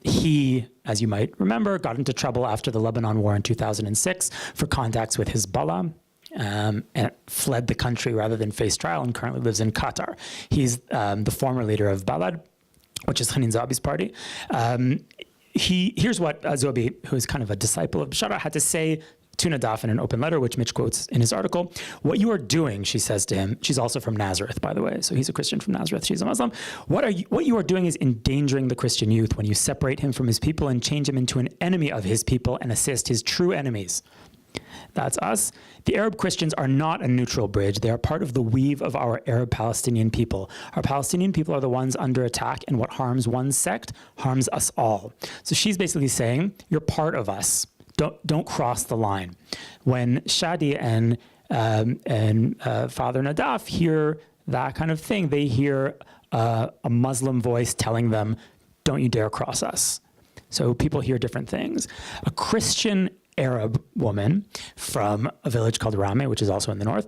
He, as you might remember, got into trouble after the Lebanon War in 2006 for contacts with Hezbollah. And fled the country rather than face trial and currently lives in Qatar. He's the former leader of Balad, which is Hanin Zoabi's party. Here's what Zoabi, who is kind of a disciple of Bishara, had to say to Nadaf in an open letter, which Mitch quotes in his article. What you are doing, she says to him, she's also from Nazareth, by the way, so he's a Christian from Nazareth, she's a Muslim. What you are doing is endangering the Christian youth when you separate him from his people and change him into an enemy of his people and assist his true enemies. That's us. The Arab Christians are not a neutral bridge. They are part of the weave of our Arab Palestinian people. Our Palestinian people are the ones under attack, and what harms one sect harms us all. So she's basically saying, you're part of us. Don't cross the line. When Shadi and Father Nadaf hear that kind of thing, they hear a Muslim voice telling them, don't you dare cross us. So people hear different things. A Christian Arab woman from a village called Rame, which is also in the north,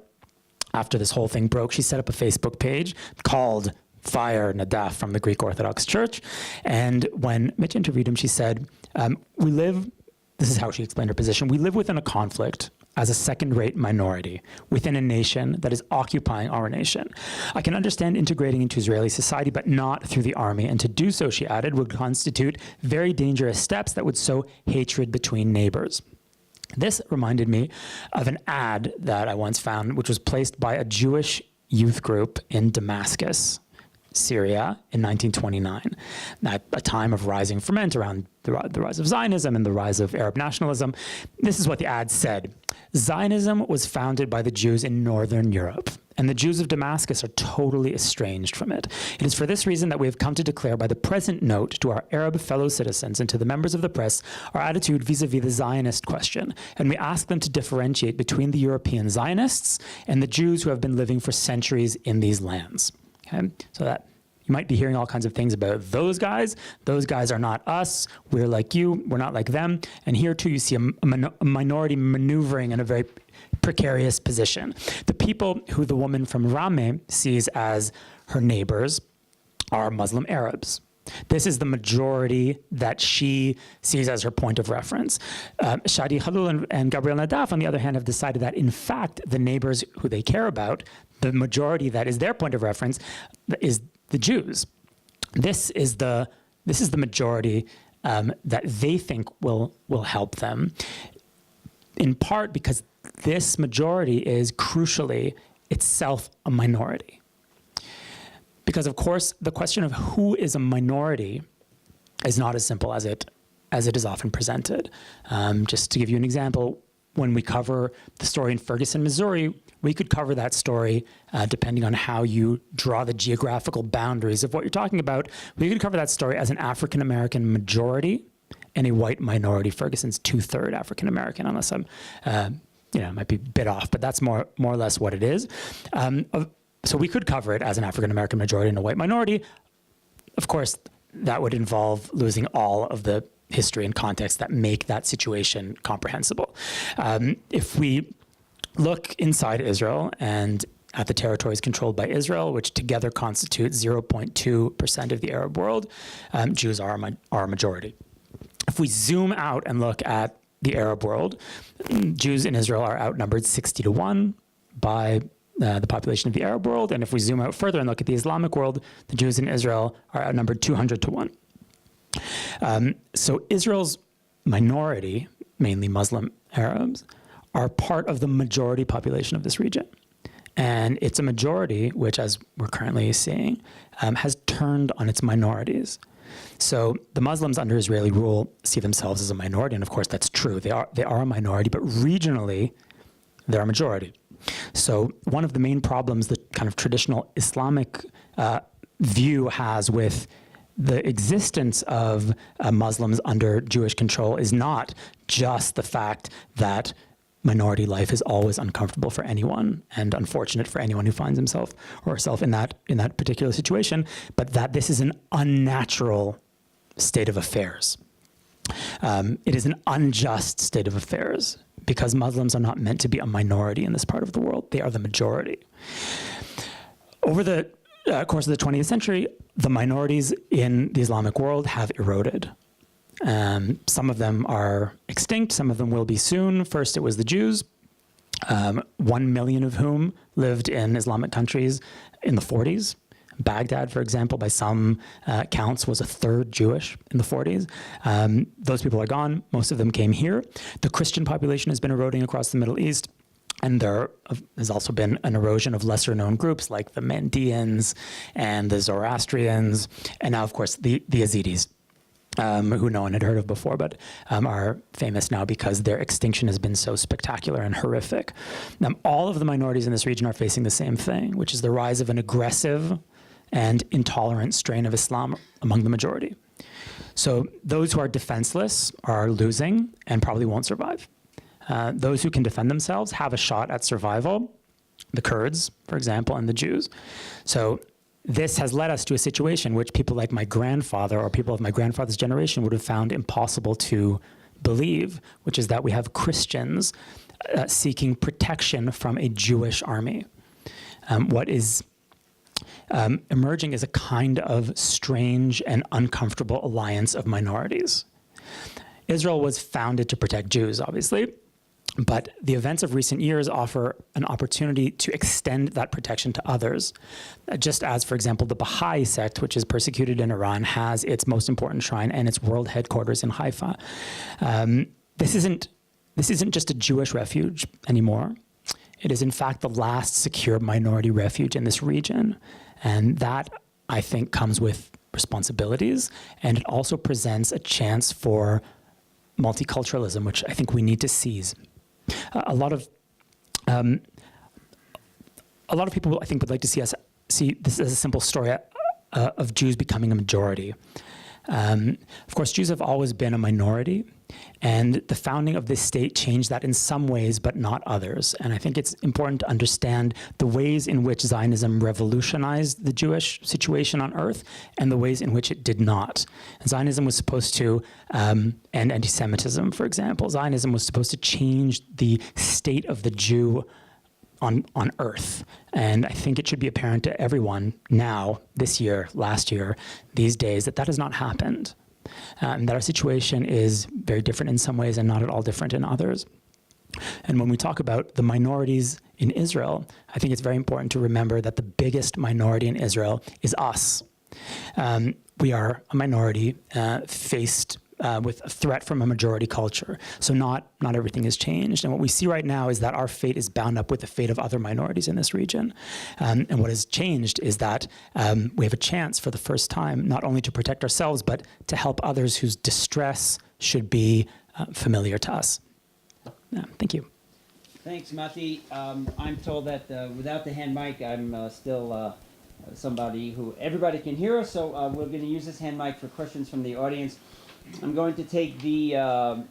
after this whole thing broke, she set up a Facebook page called Fire Nadaf from the Greek Orthodox Church. And when Mitch interviewed him, she said, this is how she explained her position, we live within a conflict. as a second-rate minority within a nation that is occupying our nation. I can understand integrating into Israeli society, but not through the army. And to do so, she added, would constitute very dangerous steps that would sow hatred between neighbors. This reminded me of an ad that I once found, which was placed by a Jewish youth group in Damascus, Syria, in 1929, at a time of rising ferment around the rise of Zionism and the rise of Arab nationalism. This is what the ad said. Zionism was founded by the Jews in Northern Europe, and the Jews of Damascus are totally estranged from it. It is for this reason that we have come to declare by the present note to our Arab fellow citizens and to the members of the press our attitude vis-a-vis the Zionist question, and we ask them to differentiate between the European Zionists and the Jews who have been living for centuries in these lands. Okay? So that you might be hearing all kinds of things about those guys. Those guys are not us. We're like you. We're not like them. And here, too, you see a minority maneuvering in a very precarious position. The people who the woman from Rameh sees as her neighbors are Muslim Arabs. This is the majority that she sees as her point of reference. Shadi Khalil and Gabriel Nadaf, on the other hand, have decided that, in fact, the neighbors who they care about, the majority that is their point of reference, is the Jews. This is the majority that they think will help them, in part because this majority is crucially itself a minority. Because, of course, the question of who is a minority is not as simple as it is often presented. Just to give you an example, when we cover the story in Ferguson, Missouri, we could cover that story depending on how you draw the geographical boundaries of what you're talking about. We could cover that story as an African-American majority and a white minority. Ferguson's 2/3 African-American, unless I'm, might be a bit off, but that's more or less what it is. So we could cover it as an African-American majority and a white minority. Of course, that would involve losing all of the history and context that make that situation comprehensible. If we look inside Israel and at the territories controlled by Israel, which together constitute 0.2% of the Arab world, Jews are a majority. If we zoom out and look at the Arab world, Jews in Israel are outnumbered 60-1 by the population of the Arab world. And if we zoom out further and look at the Islamic world, the Jews in Israel are outnumbered 200-1. So Israel's minority, mainly Muslim Arabs, are part of the majority population of this region. And it's a majority which, as we're currently seeing, has turned on its minorities. So the Muslims under Israeli rule see themselves as a minority, and of course that's true. They are a minority, but regionally, they're a majority. So one of the main problems the kind of traditional Islamic view has with the existence of Muslims under Jewish control is not just the fact that minority life is always uncomfortable for anyone and unfortunate for anyone who finds himself or herself in that particular situation, but that this is an unnatural state of affairs. It is an unjust state of affairs because Muslims are not meant to be a minority in this part of the world. They are the majority. Over the course of the 20th century, the minorities in the Islamic world have eroded. Some of them are extinct. Some of them will be soon. First, it was the Jews, 1 million of whom lived in Islamic countries in the 40s. Baghdad, for example, by some counts, was a third Jewish in the 40s. Those people are gone. Most of them came here. The Christian population has been eroding across the Middle East. And there has also been an erosion of lesser-known groups like the Mandeans and the Zoroastrians, and now, of course, the Yazidis, who no one had heard of before, but are famous now because their extinction has been so spectacular and horrific. All of the minorities in this region are facing the same thing, which is the rise of an aggressive and intolerant strain of Islam among the majority. So those who are defenseless are losing and probably won't survive. Those who can defend themselves have a shot at survival, the Kurds, for example, and the Jews. So this has led us to a situation which people like my grandfather or people of my grandfather's generation would have found impossible to believe, which is that we have Christians seeking protection from a Jewish army. What is emerging is a kind of strange and uncomfortable alliance of minorities. Israel was founded to protect Jews, obviously, But the events of recent years offer an opportunity to extend that protection to others. Just as, for example, the Baha'i sect, which is persecuted in Iran, has its most important shrine and its world headquarters in Haifa. This isn't just a Jewish refuge anymore. It is, in fact, the last secure minority refuge in this region. And that, I think, comes with responsibilities. And it also presents a chance for multiculturalism, which I think we need to seize. A lot of people, I think, would like to see this as a simple story of Jews becoming a majority. Of course, Jews have always been a minority, and the founding of this state changed that in some ways, but not others. And I think it's important to understand the ways in which Zionism revolutionized the Jewish situation on earth and the ways in which it did not. And Zionism was supposed to end anti-Semitism, for example. Zionism was supposed to change the state of the Jew on earth. And I think it should be apparent to everyone now, this year, last year, these days, that has not happened. And that our situation is very different in some ways and not at all different in others. And when we talk about the minorities in Israel, I think it's very important to remember that the biggest minority in Israel is us. We are a minority faced with a threat from a majority culture. So not everything has changed. And what we see right now is that our fate is bound up with the fate of other minorities in this region. And what has changed is that we have a chance for the first time, not only to protect ourselves, but to help others whose distress should be familiar to us. Thank you. Thanks, Mati. I'm told that without the hand mic, I'm still somebody who everybody can hear us, so we're going to use this hand mic for questions from the audience. I'm going to take the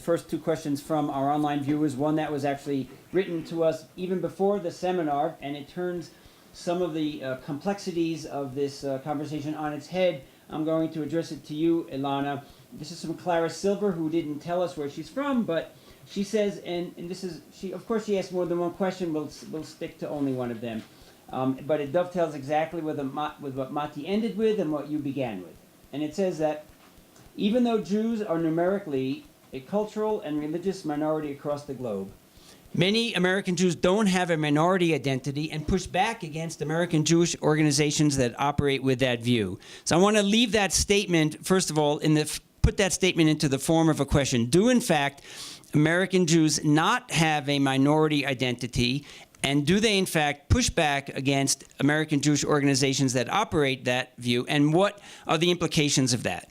first two questions from our online viewers. One that was actually written to us even before the seminar, and it turns some of the complexities of this conversation on its head. I'm going to address it to you, Ilana. This is from Clara Silver, who didn't tell us where she's from, but she says, and this is, of course she asked more than one question. We'll stick to only one of them. But it dovetails exactly with what Mati ended with and what you began with. And it says that even though Jews are numerically a cultural and religious minority across the globe, many American Jews don't have a minority identity and push back against American Jewish organizations that operate with that view. So I want to leave that statement, first of all, put that statement into the form of a question. Do, in fact, American Jews not have a minority identity, and do they, in fact, push back against American Jewish organizations that operate that view, and what are the implications of that?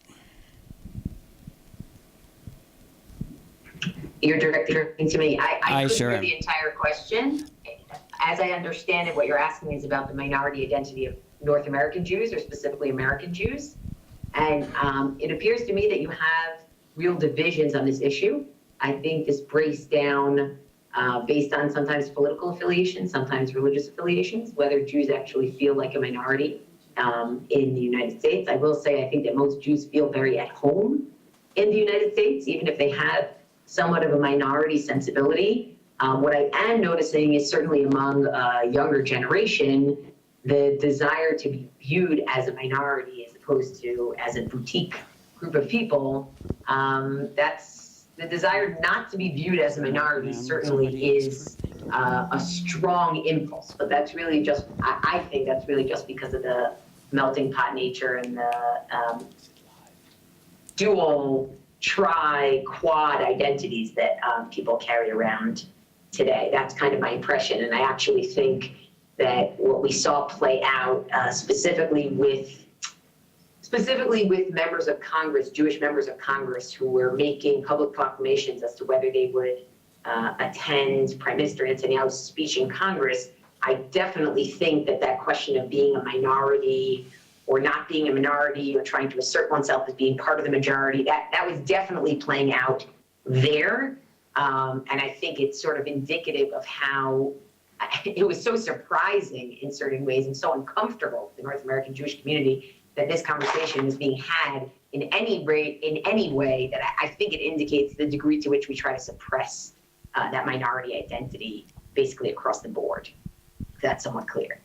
You're directing to me. I couldn't sure hear am. the entire question. As I understand it, what you're asking is about the minority identity of North American Jews, or specifically American Jews. And it appears to me that you have real divisions on this issue. I think this breaks down based on sometimes political affiliations, sometimes religious affiliations, whether Jews actually feel like a minority in the United States. I will say I think that most Jews feel very at home in the United States, even if they have somewhat of a minority sensibility. What I am noticing is certainly among a younger generation, the desire to be viewed as a minority as opposed to as a boutique group of people. That's the desire not to be viewed as a minority certainly is a strong impulse, but that's really just, I think that's really just because of the melting pot nature and the dual quad identities that people carry around today. That's kind of my impression. And I actually think that what we saw play out specifically with members of Congress, Jewish members of Congress, who were making public proclamations as to whether they would attend Prime Minister Netanyahu's speech in Congress, I definitely think that question of being a minority or not being a minority or trying to assert oneself as being part of the majority, that was definitely playing out there. And I think it's sort of indicative of how it was so surprising in certain ways and so uncomfortable for the North American Jewish community that this conversation is being had in any way that I think it indicates the degree to which we try to suppress that minority identity basically across the board. That's somewhat clear.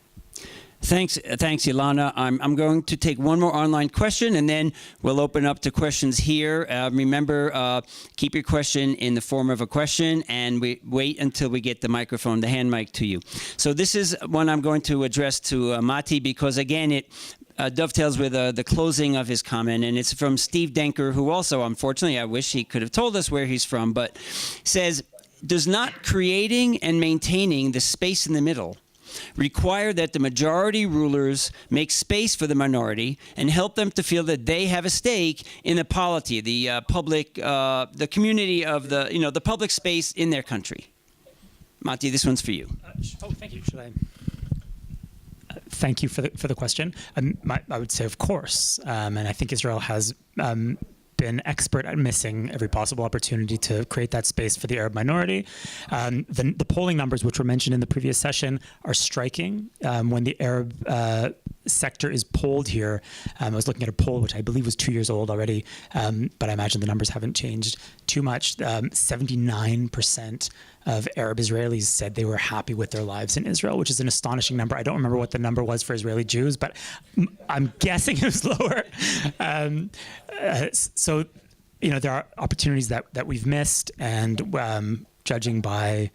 Thanks, Yolanda. I'm going to take one more online question, and then we'll open up to questions here. Remember, keep your question in the form of a question, and we wait until we get the microphone, the hand mic, to you. So this is one I'm going to address to Matti, because again, it dovetails with the closing of his comment, and it's from Steve Denker, who also, unfortunately, I wish he could have told us where he's from, but says, does not creating and maintaining the space in the middle require that the majority rulers make space for the minority and help them to feel that they have a stake in the polity, the public, the community of the public space in their country? Matti, this one's for you. Thank you. Should I? Thank you for the question. I would say, of course, and I think Israel has been expert at missing every possible opportunity to create that space for the Arab minority. The polling numbers, which were mentioned in the previous session, are striking. When the Arab sector is polled here, I was looking at a poll which I believe was 2 years old already, but I imagine the numbers haven't changed too much. 79% of Arab Israelis said they were happy with their lives in Israel, which is an astonishing number. I don't remember what the number was for Israeli Jews, but I'm guessing it was lower. So, there are opportunities that we've missed, and judging by,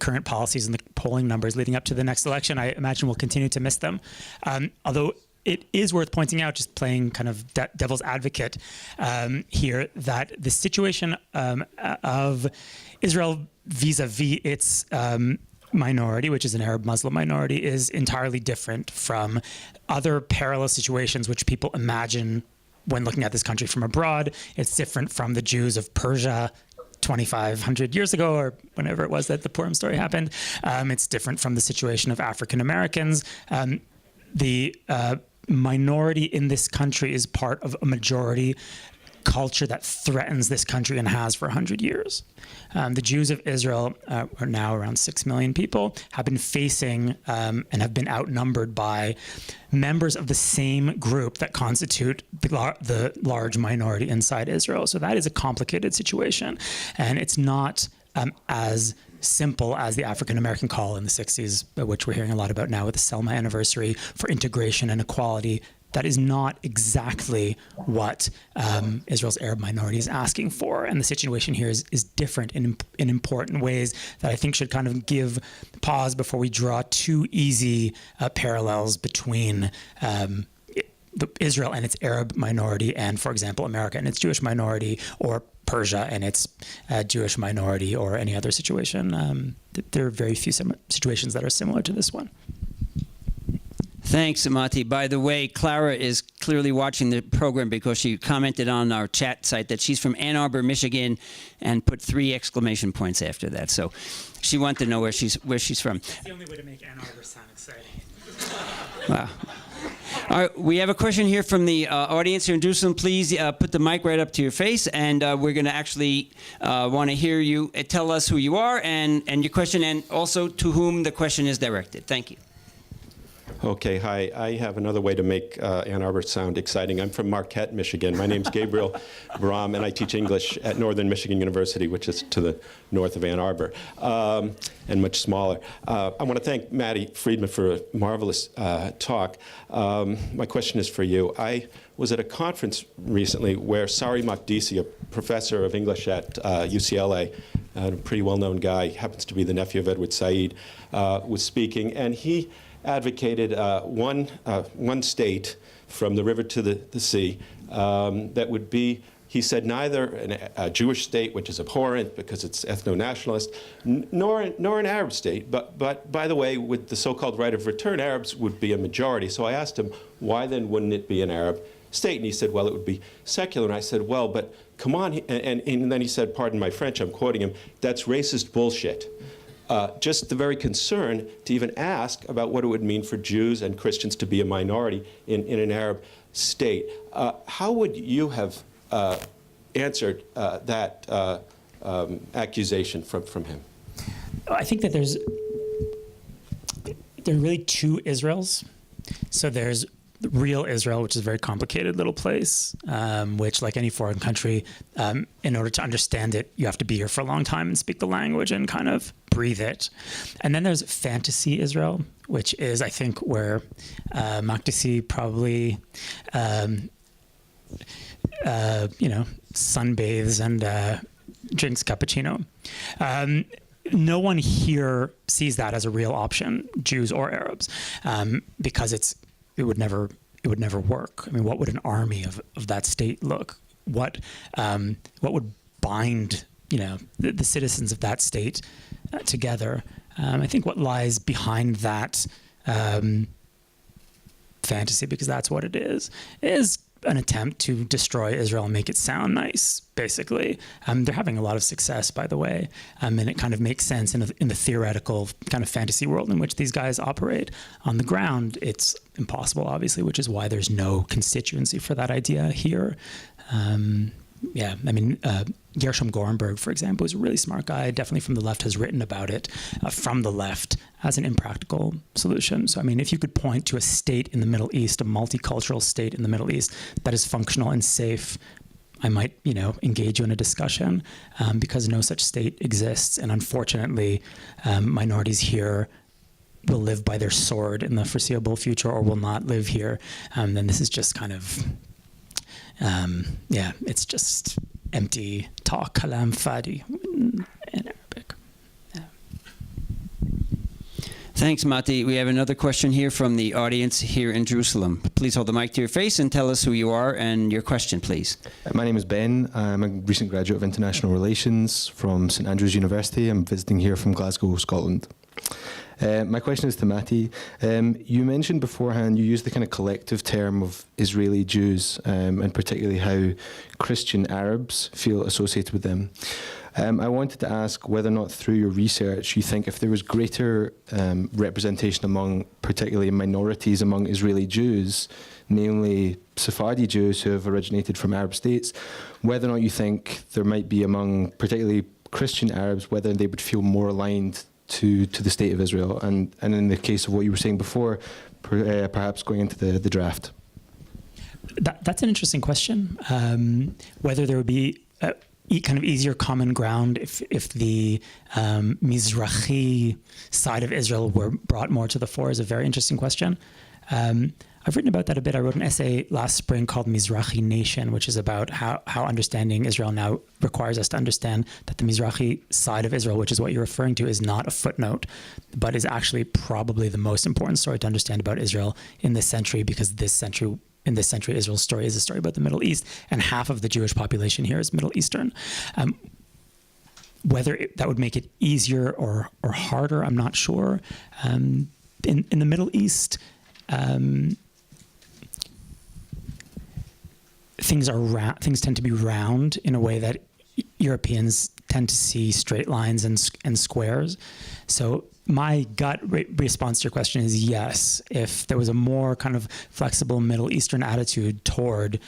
current policies and the polling numbers leading up to the next election, I imagine we'll continue to miss them. Although it is worth pointing out, just playing kind of devil's advocate here, that the situation of Israel vis-a-vis its minority, which is an Arab Muslim minority, is entirely different from other parallel situations which people imagine when looking at this country from abroad. It's different from the Jews of Persia 2,500 years ago, or whenever it was that the Purim story happened. It's different from the situation of African Americans. The minority in this country is part of a majority culture that threatens this country and has for 100 years. The Jews of Israel, are now around 6 million people, have been facing and have been outnumbered by members of the same group that constitute the large minority inside Israel. So that is a complicated situation. And it's not as simple as the African American call in the 60s, which we're hearing a lot about now with the Selma anniversary, for integration and equality. That is not exactly what Israel's Arab minority is asking for. And the situation here is different in important ways that I think should kind of give pause before we draw too easy parallels between Israel and its Arab minority and, for example, America and its Jewish minority, or Persia and its Jewish minority, or any other situation. There are very few situations that are similar to this one. Thanks, Matti. By the way, Clara is clearly watching the program because she commented on our chat site that she's from Ann Arbor, Michigan, and put 3 exclamation points after that. So she wanted to know where she's from. It's the only way to make Ann Arbor sound exciting. Wow. All right, we have a question here from the audience here in Jerusalem. Please put the mic right up to your face, and we're going to actually want to hear you tell us who you are and your question, and also to whom the question is directed. Thank you. Okay, hi. I have another way to make Ann Arbor sound exciting. I'm from Marquette, Michigan. My name's Gabriel Bram, and I teach English at Northern Michigan University, which is to the north of Ann Arbor, and much smaller. I want to thank Matti Friedman for a marvelous talk. My question is for you. I was at a conference recently where Sari Makdisi, a professor of English at UCLA, a pretty well-known guy, happens to be the nephew of Edward Said, was speaking, and he advocated one state from the river to the sea that would be, he said, neither a Jewish state, which is abhorrent because it's ethno-nationalist, nor an Arab state. But by the way, with the so-called right of return, Arabs would be a majority. So I asked him, why then wouldn't it be an Arab state? And he said, well, it would be secular. And I said, well, but come on. And then he said, pardon my French, I'm quoting him, that's racist bullshit. Just the very concern to even ask about what it would mean for Jews and Christians to be a minority in an Arab state. How would you have answered that accusation from him? I think that there are really 2 Israels. So there's real Israel, which is a very complicated little place, which, like any foreign country, in order to understand it, you have to be here for a long time and speak the language and kind of breathe it. And then there's fantasy Israel, which is, I think, where Makdisi probably, sunbathes and drinks cappuccino. No one here sees that as a real option, Jews or Arabs, because it would never work. I mean, what would an army of that state look? What would bind the citizens of that state together? I think what lies behind that fantasy, because that's what it is an attempt to destroy Israel and make it sound nice, basically. They're having a lot of success, by the way, and it kind of makes sense in the theoretical kind of fantasy world in which these guys operate. On the ground, it's impossible, obviously, which is why there's no constituency for that idea here. Gershom Gorenberg, for example, is a really smart guy, definitely from the left, has written about it from the left as an impractical solution. So, I mean, if you could point to a state in the Middle East, a multicultural state in the Middle East that is functional and safe, I might, engage you in a discussion because no such state exists. And unfortunately, minorities here will live by their sword in the foreseeable future or will not live here. Then this is just kind of... it's just empty talk, kalam fadi in Arabic. Yeah. Thanks, Mati. We have another question here from the audience here in Jerusalem. Please hold the mic to your face and tell us who you are and your question, please. My name is Ben. I'm a recent graduate of International Relations from St Andrews University. I'm visiting here from Glasgow, Scotland. My question is to Mati. You mentioned beforehand, you used the kind of collective term of Israeli Jews, and particularly how Christian Arabs feel associated with them. I wanted to ask whether or not through your research you think if there was greater representation among particularly minorities among Israeli Jews, namely Sephardi Jews who have originated from Arab states, whether or not you think there might be among particularly Christian Arabs, whether they would feel more aligned to the state of Israel, and in the case of what you were saying before, perhaps going into the draft. That's an interesting question. Whether there would be kind of easier common ground if the Mizrahi side of Israel were brought more to the fore is a very interesting question. I've written about that a bit. I wrote an essay last spring called Mizrahi Nation, which is about how understanding Israel now requires us to understand that the Mizrahi side of Israel, which is what you're referring to, is not a footnote, but is actually probably the most important story to understand about Israel in this century, because in this century, Israel's story is a story about the Middle East, and half of the Jewish population here is Middle Eastern. Whether that would make it easier or harder, I'm not sure. In the Middle East, things tend to be round in a way that Europeans tend to see straight lines and squares. So my gut response to your question is yes. If there was a more kind of flexible Middle Eastern attitude toward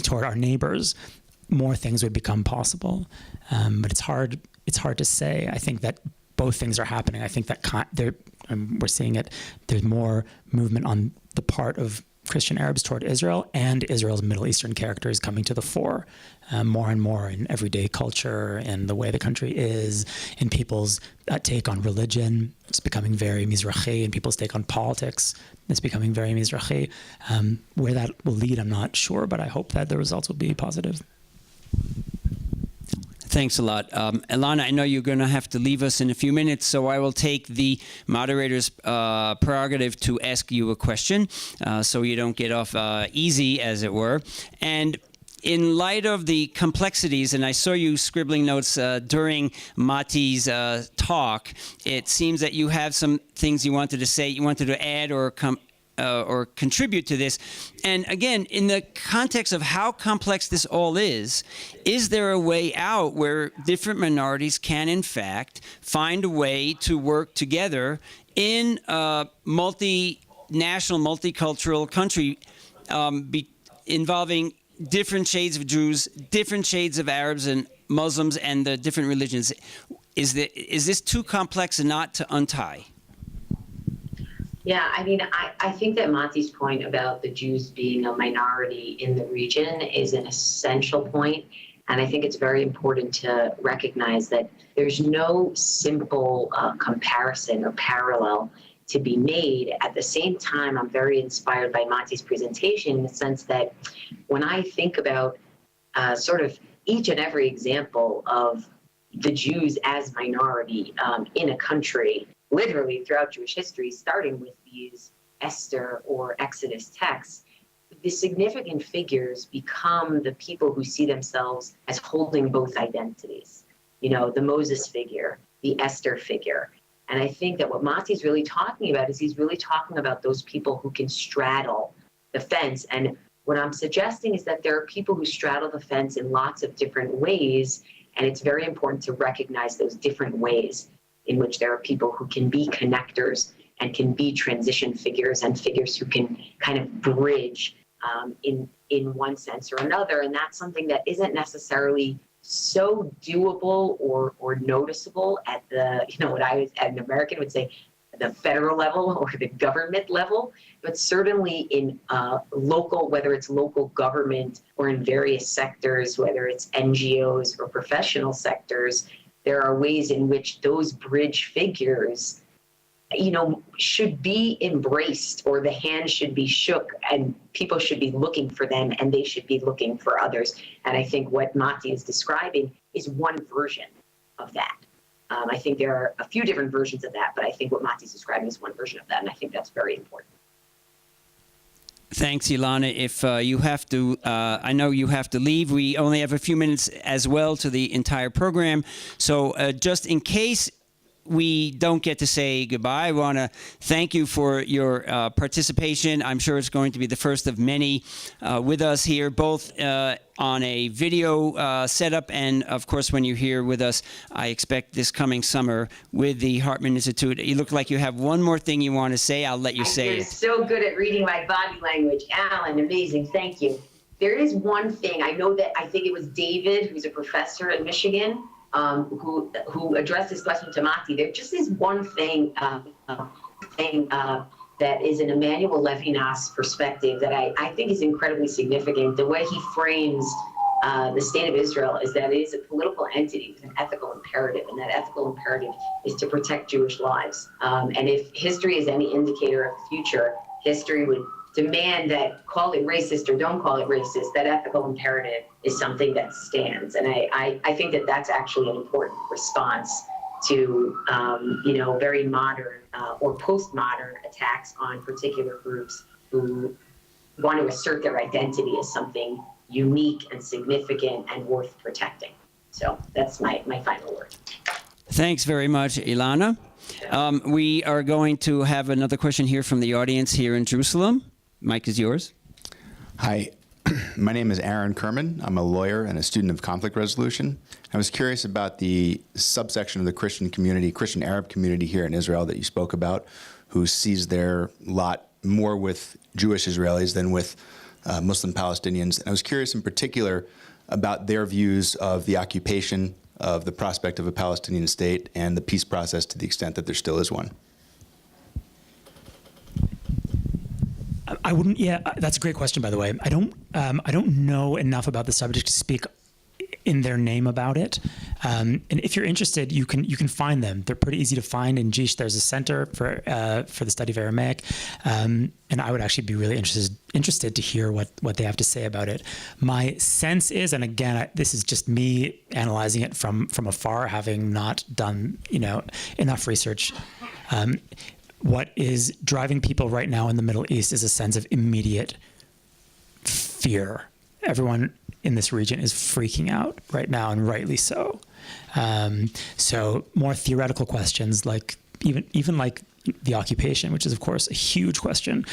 toward our neighbors, more things would become possible. But it's hard to say. I think that both things are happening. I think that we're seeing it. There's more movement on the part of Christian Arabs toward Israel, and Israel's Middle Eastern character is coming to the fore more and more in everyday culture and the way the country is, in people's take on religion. It's becoming very Mizrahi, and people's take on politics. It's becoming very Mizrahi. Where that will lead, I'm not sure, but I hope that the results will be positive. Thanks a lot. Ilana, I know you're going to have to leave us in a few minutes, so I will take the moderator's prerogative to ask you a question so you don't get off easy, as it were. And in light of the complexities, and I saw you scribbling notes during Mati's talk, it seems that you have some things you wanted to say, you wanted to add or contribute to this. And again, in the context of how complex this all is there a way out where different minorities can, in fact, find a way to work together in a multinational, multicultural country involving different shades of Jews, different shades of Arabs and Muslims, and the different religions? Is this too complex and not to untie? Yeah, I mean, I think that Mati's point about the Jews being a minority in the region is an essential point. And I think it's very important to recognize that there's no simple comparison or parallel to be made. At the same time, I'm very inspired by Mati's presentation in the sense that when I think about sort of each and every example of the Jews as minority in a country, literally throughout Jewish history, starting with these Esther or Exodus texts, the significant figures become the people who see themselves as holding both identities. You know, the Moses figure, the Esther figure. And I think that what Mati's really talking about is he's really talking about those people who can straddle the fence. And what I'm suggesting is that there are people who straddle the fence in lots of different ways. And it's very important to recognize those different ways in which there are people who can be connectors and can be transition figures and figures who can kind of bridge in one sense or another. And that's something that isn't necessarily so doable or noticeable at the, you know, what an American would say, the federal level or the government level, but certainly in local, whether it's local government or in various sectors, whether it's NGOs or professional sectors, there are ways in which those bridge figures, you know, should be embraced, or the hand should be shook, and people should be looking for them, and they should be looking for others. And I think what Mati is describing is one version of that. I think there are a few different versions of that, but I think what Mati's describing is one version of that, and I think that's very important. Thanks, Yolanda. If you have to, I know you have to leave. We only have a few minutes as well to the entire program. So just in case we don't get to say goodbye, I want to thank you for your participation. I'm sure it's going to be the first of many with us here, both on a video setup, and of course when you're here with us, I expect this coming summer with the Hartman Institute. You look like you have one more thing you want to say. I'll let you say You're it. so good at reading my body language. Alan, amazing, thank you. There is one thing, I know that, I think it was David, who's a professor at Michigan, who addressed this question to Mati. There just is one thing, that is an Emmanuel Levinas perspective that I think is incredibly significant. The way he frames the state of Israel is that it is a political entity with an ethical imperative, and that ethical imperative is to protect Jewish lives. And if history is any indicator of the future, history would demand that, call it racist or don't call it racist, that ethical imperative is something that stands. And I think that that's actually an important response to, you know, very modern or postmodern attacks on particular groups who want to assert their identity as something unique and significant and worth protecting. So that's my final word. Thanks very much, Ilana. We are going to have another question here from the audience here in Jerusalem. Mike is yours. Hi, my name is Aaron Kerman. I'm a lawyer and a student of conflict resolution. I was curious about the subsection of the Christian community, Christian Arab community here in Israel that you spoke about, who sees their lot more with Jewish Israelis than with Muslim Palestinians. And I was curious in particular about their views of the occupation, of the prospect of a Palestinian state, and the peace process to the extent that there still is one. I wouldn't. Yeah, that's a great question, by the way. I don't know enough about the subject to speak in their name about it. And if you're interested, you can find them. They're pretty easy to find. In Jish, there's a center for the study of Aramaic, and I would actually be really interested to hear what they have to say about it. My sense is, and again, this is just me analyzing it from afar, having not done enough research. What is driving people right now in the Middle East is a sense of immediate fear. Everyone in this region is freaking out right now, and rightly so. So more theoretical questions, like even like the occupation, which is of course a huge question.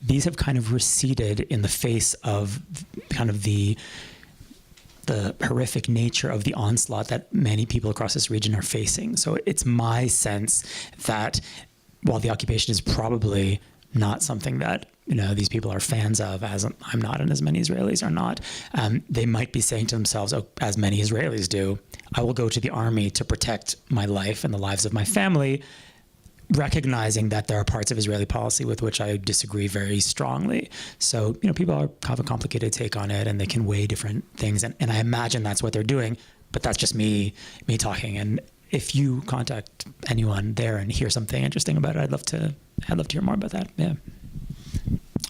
These have kind of receded in the face of kind of the horrific nature of the onslaught that many people across this region are facing. So it's my sense that while the occupation is probably not something that these people are fans of, as I'm not, and as many Israelis are not, they might be saying to themselves, as many Israelis do, I will go to the army to protect my life and the lives of my family, recognizing that there are parts of Israeli policy with which I disagree very strongly. So, people have a complicated take on it, and they can weigh different things. And I imagine that's what they're doing, but that's just me talking. And if you contact anyone there and hear something interesting about it, I'd love to hear more about that. Yeah.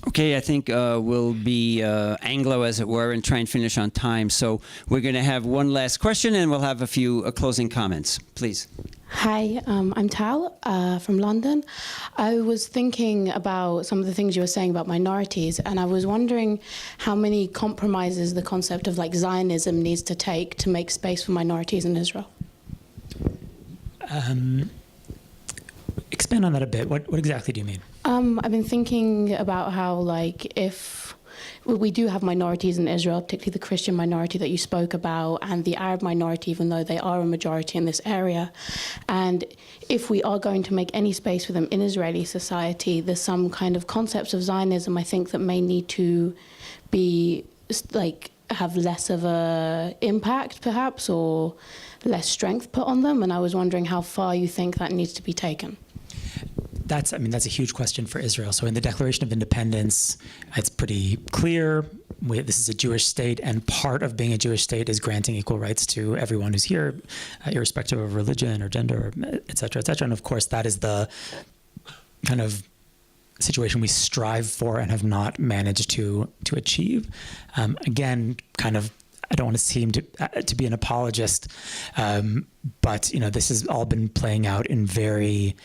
Okay, I think we'll be Anglo, as it were, and try and finish on time. So we're going to have one last question, and we'll have a few closing comments. Please. Hi, I'm Tal from London. I was thinking about some of the things you were saying about minorities, and I was wondering how many compromises the concept of like Zionism needs to take to make space for minorities in Israel. Expand on that a bit. What exactly do you mean? I've been thinking about how, like, if we do have minorities in Israel, particularly the Christian minority that you spoke about, and the Arab minority, even though they are a majority in this area. And if we are going to make any space for them in Israeli society, there's some kind of concepts of Zionism, I think, that may need to be, like, have less of a impact, perhaps, or less strength put on them. And I was wondering how far you think that needs to be taken. That's a huge question for Israel. So in the Declaration of Independence, it's pretty clear this is a Jewish state, and part of being a Jewish state is granting equal rights to everyone who's here, irrespective of religion or gender, et cetera, et cetera. And of course, that is the kind of situation we strive for and have not managed to achieve. Again, kind of, I don't want to seem to be an apologist, but this has all been playing out in very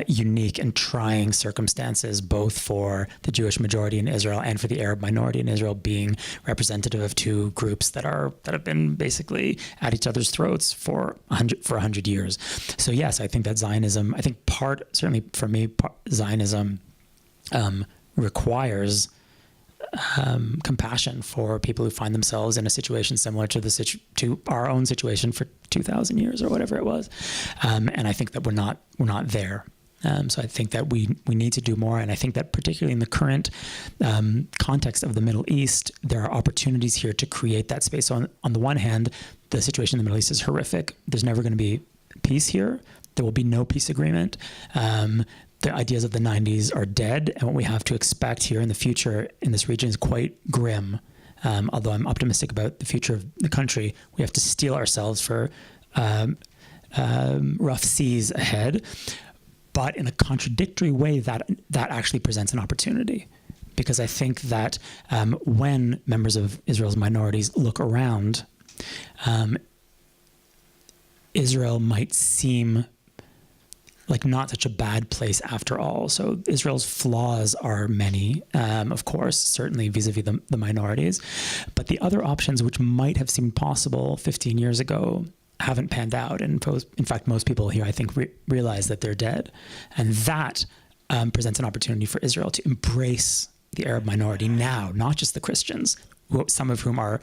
unique and trying circumstances, both for the Jewish majority in Israel and for the Arab minority in Israel, being representative of two groups that have been basically at each other's throats for 100 years. So yes, I think that Zionism, certainly for me, Zionism requires compassion for people who find themselves in a situation similar to our own situation for 2,000 years or whatever it was, and I think that we're not there. So I think that we need to do more, and I think that particularly in the current context of the Middle East, there are opportunities here to create that space. So on the one hand, the situation in the Middle East is horrific. There's never going to be peace here. There will be no peace agreement. The ideas of the 90s are dead, and what we have to expect here in the future in this region is quite grim. Although I'm optimistic about the future of the country, we have to steel ourselves for rough seas ahead. But in a contradictory way, that actually presents an opportunity. Because I think that when members of Israel's minorities look around, Israel might seem like not such a bad place after all. So Israel's flaws are many, of course, certainly vis-a-vis the minorities. But the other options which might have seemed possible 15 years ago haven't panned out. And in fact, most people here, I think, realize that they're dead. And that presents an opportunity for Israel to embrace the Arab minority now, not just the Christians, some of whom are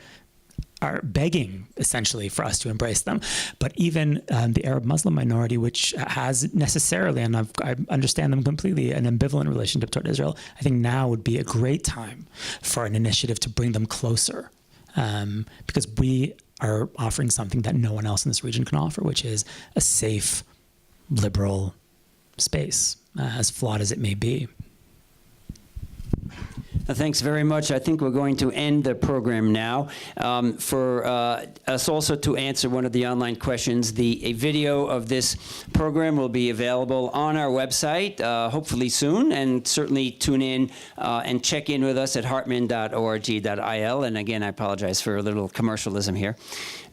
begging, essentially, for us to embrace them, but even the Arab Muslim minority, which has necessarily, and I understand them completely, an ambivalent relationship toward Israel. I think now would be a great time for an initiative to bring them closer, because we are offering something that no one else in this region can offer, which is a safe, liberal space, as flawed as it may be. Thanks very much. I think we're going to end the program now. For us also to answer one of the online questions, a video of this program will be available on our website, hopefully soon, and certainly tune in and check in with us at hartman.org.il. And again, I apologize for a little commercialism here.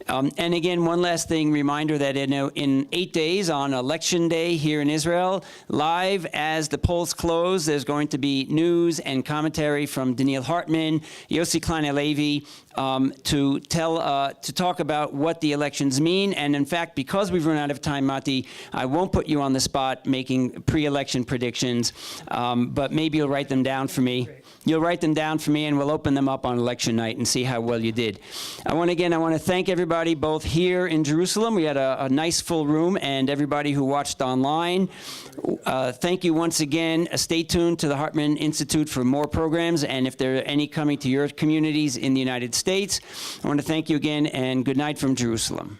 And again, one last thing, reminder that in 8 days on Election Day here in Israel, live as the polls close, there's going to be news and commentary from Daniel Hartman, Yossi Klein-Halevi, to talk about what the elections mean. And in fact, because we've run out of time, Mati, I won't put you on the spot making pre-election predictions, but maybe you'll write them down for me. You'll write them down for me, and we'll open them up on election night and see how well you did. I want to thank everybody both here in Jerusalem. We had a nice full room, and everybody who watched online. Thank you once again. Stay tuned to the Hartman Institute for more programs, and if there are any coming to your communities in the United States, I want to thank you again, and good night from Jerusalem.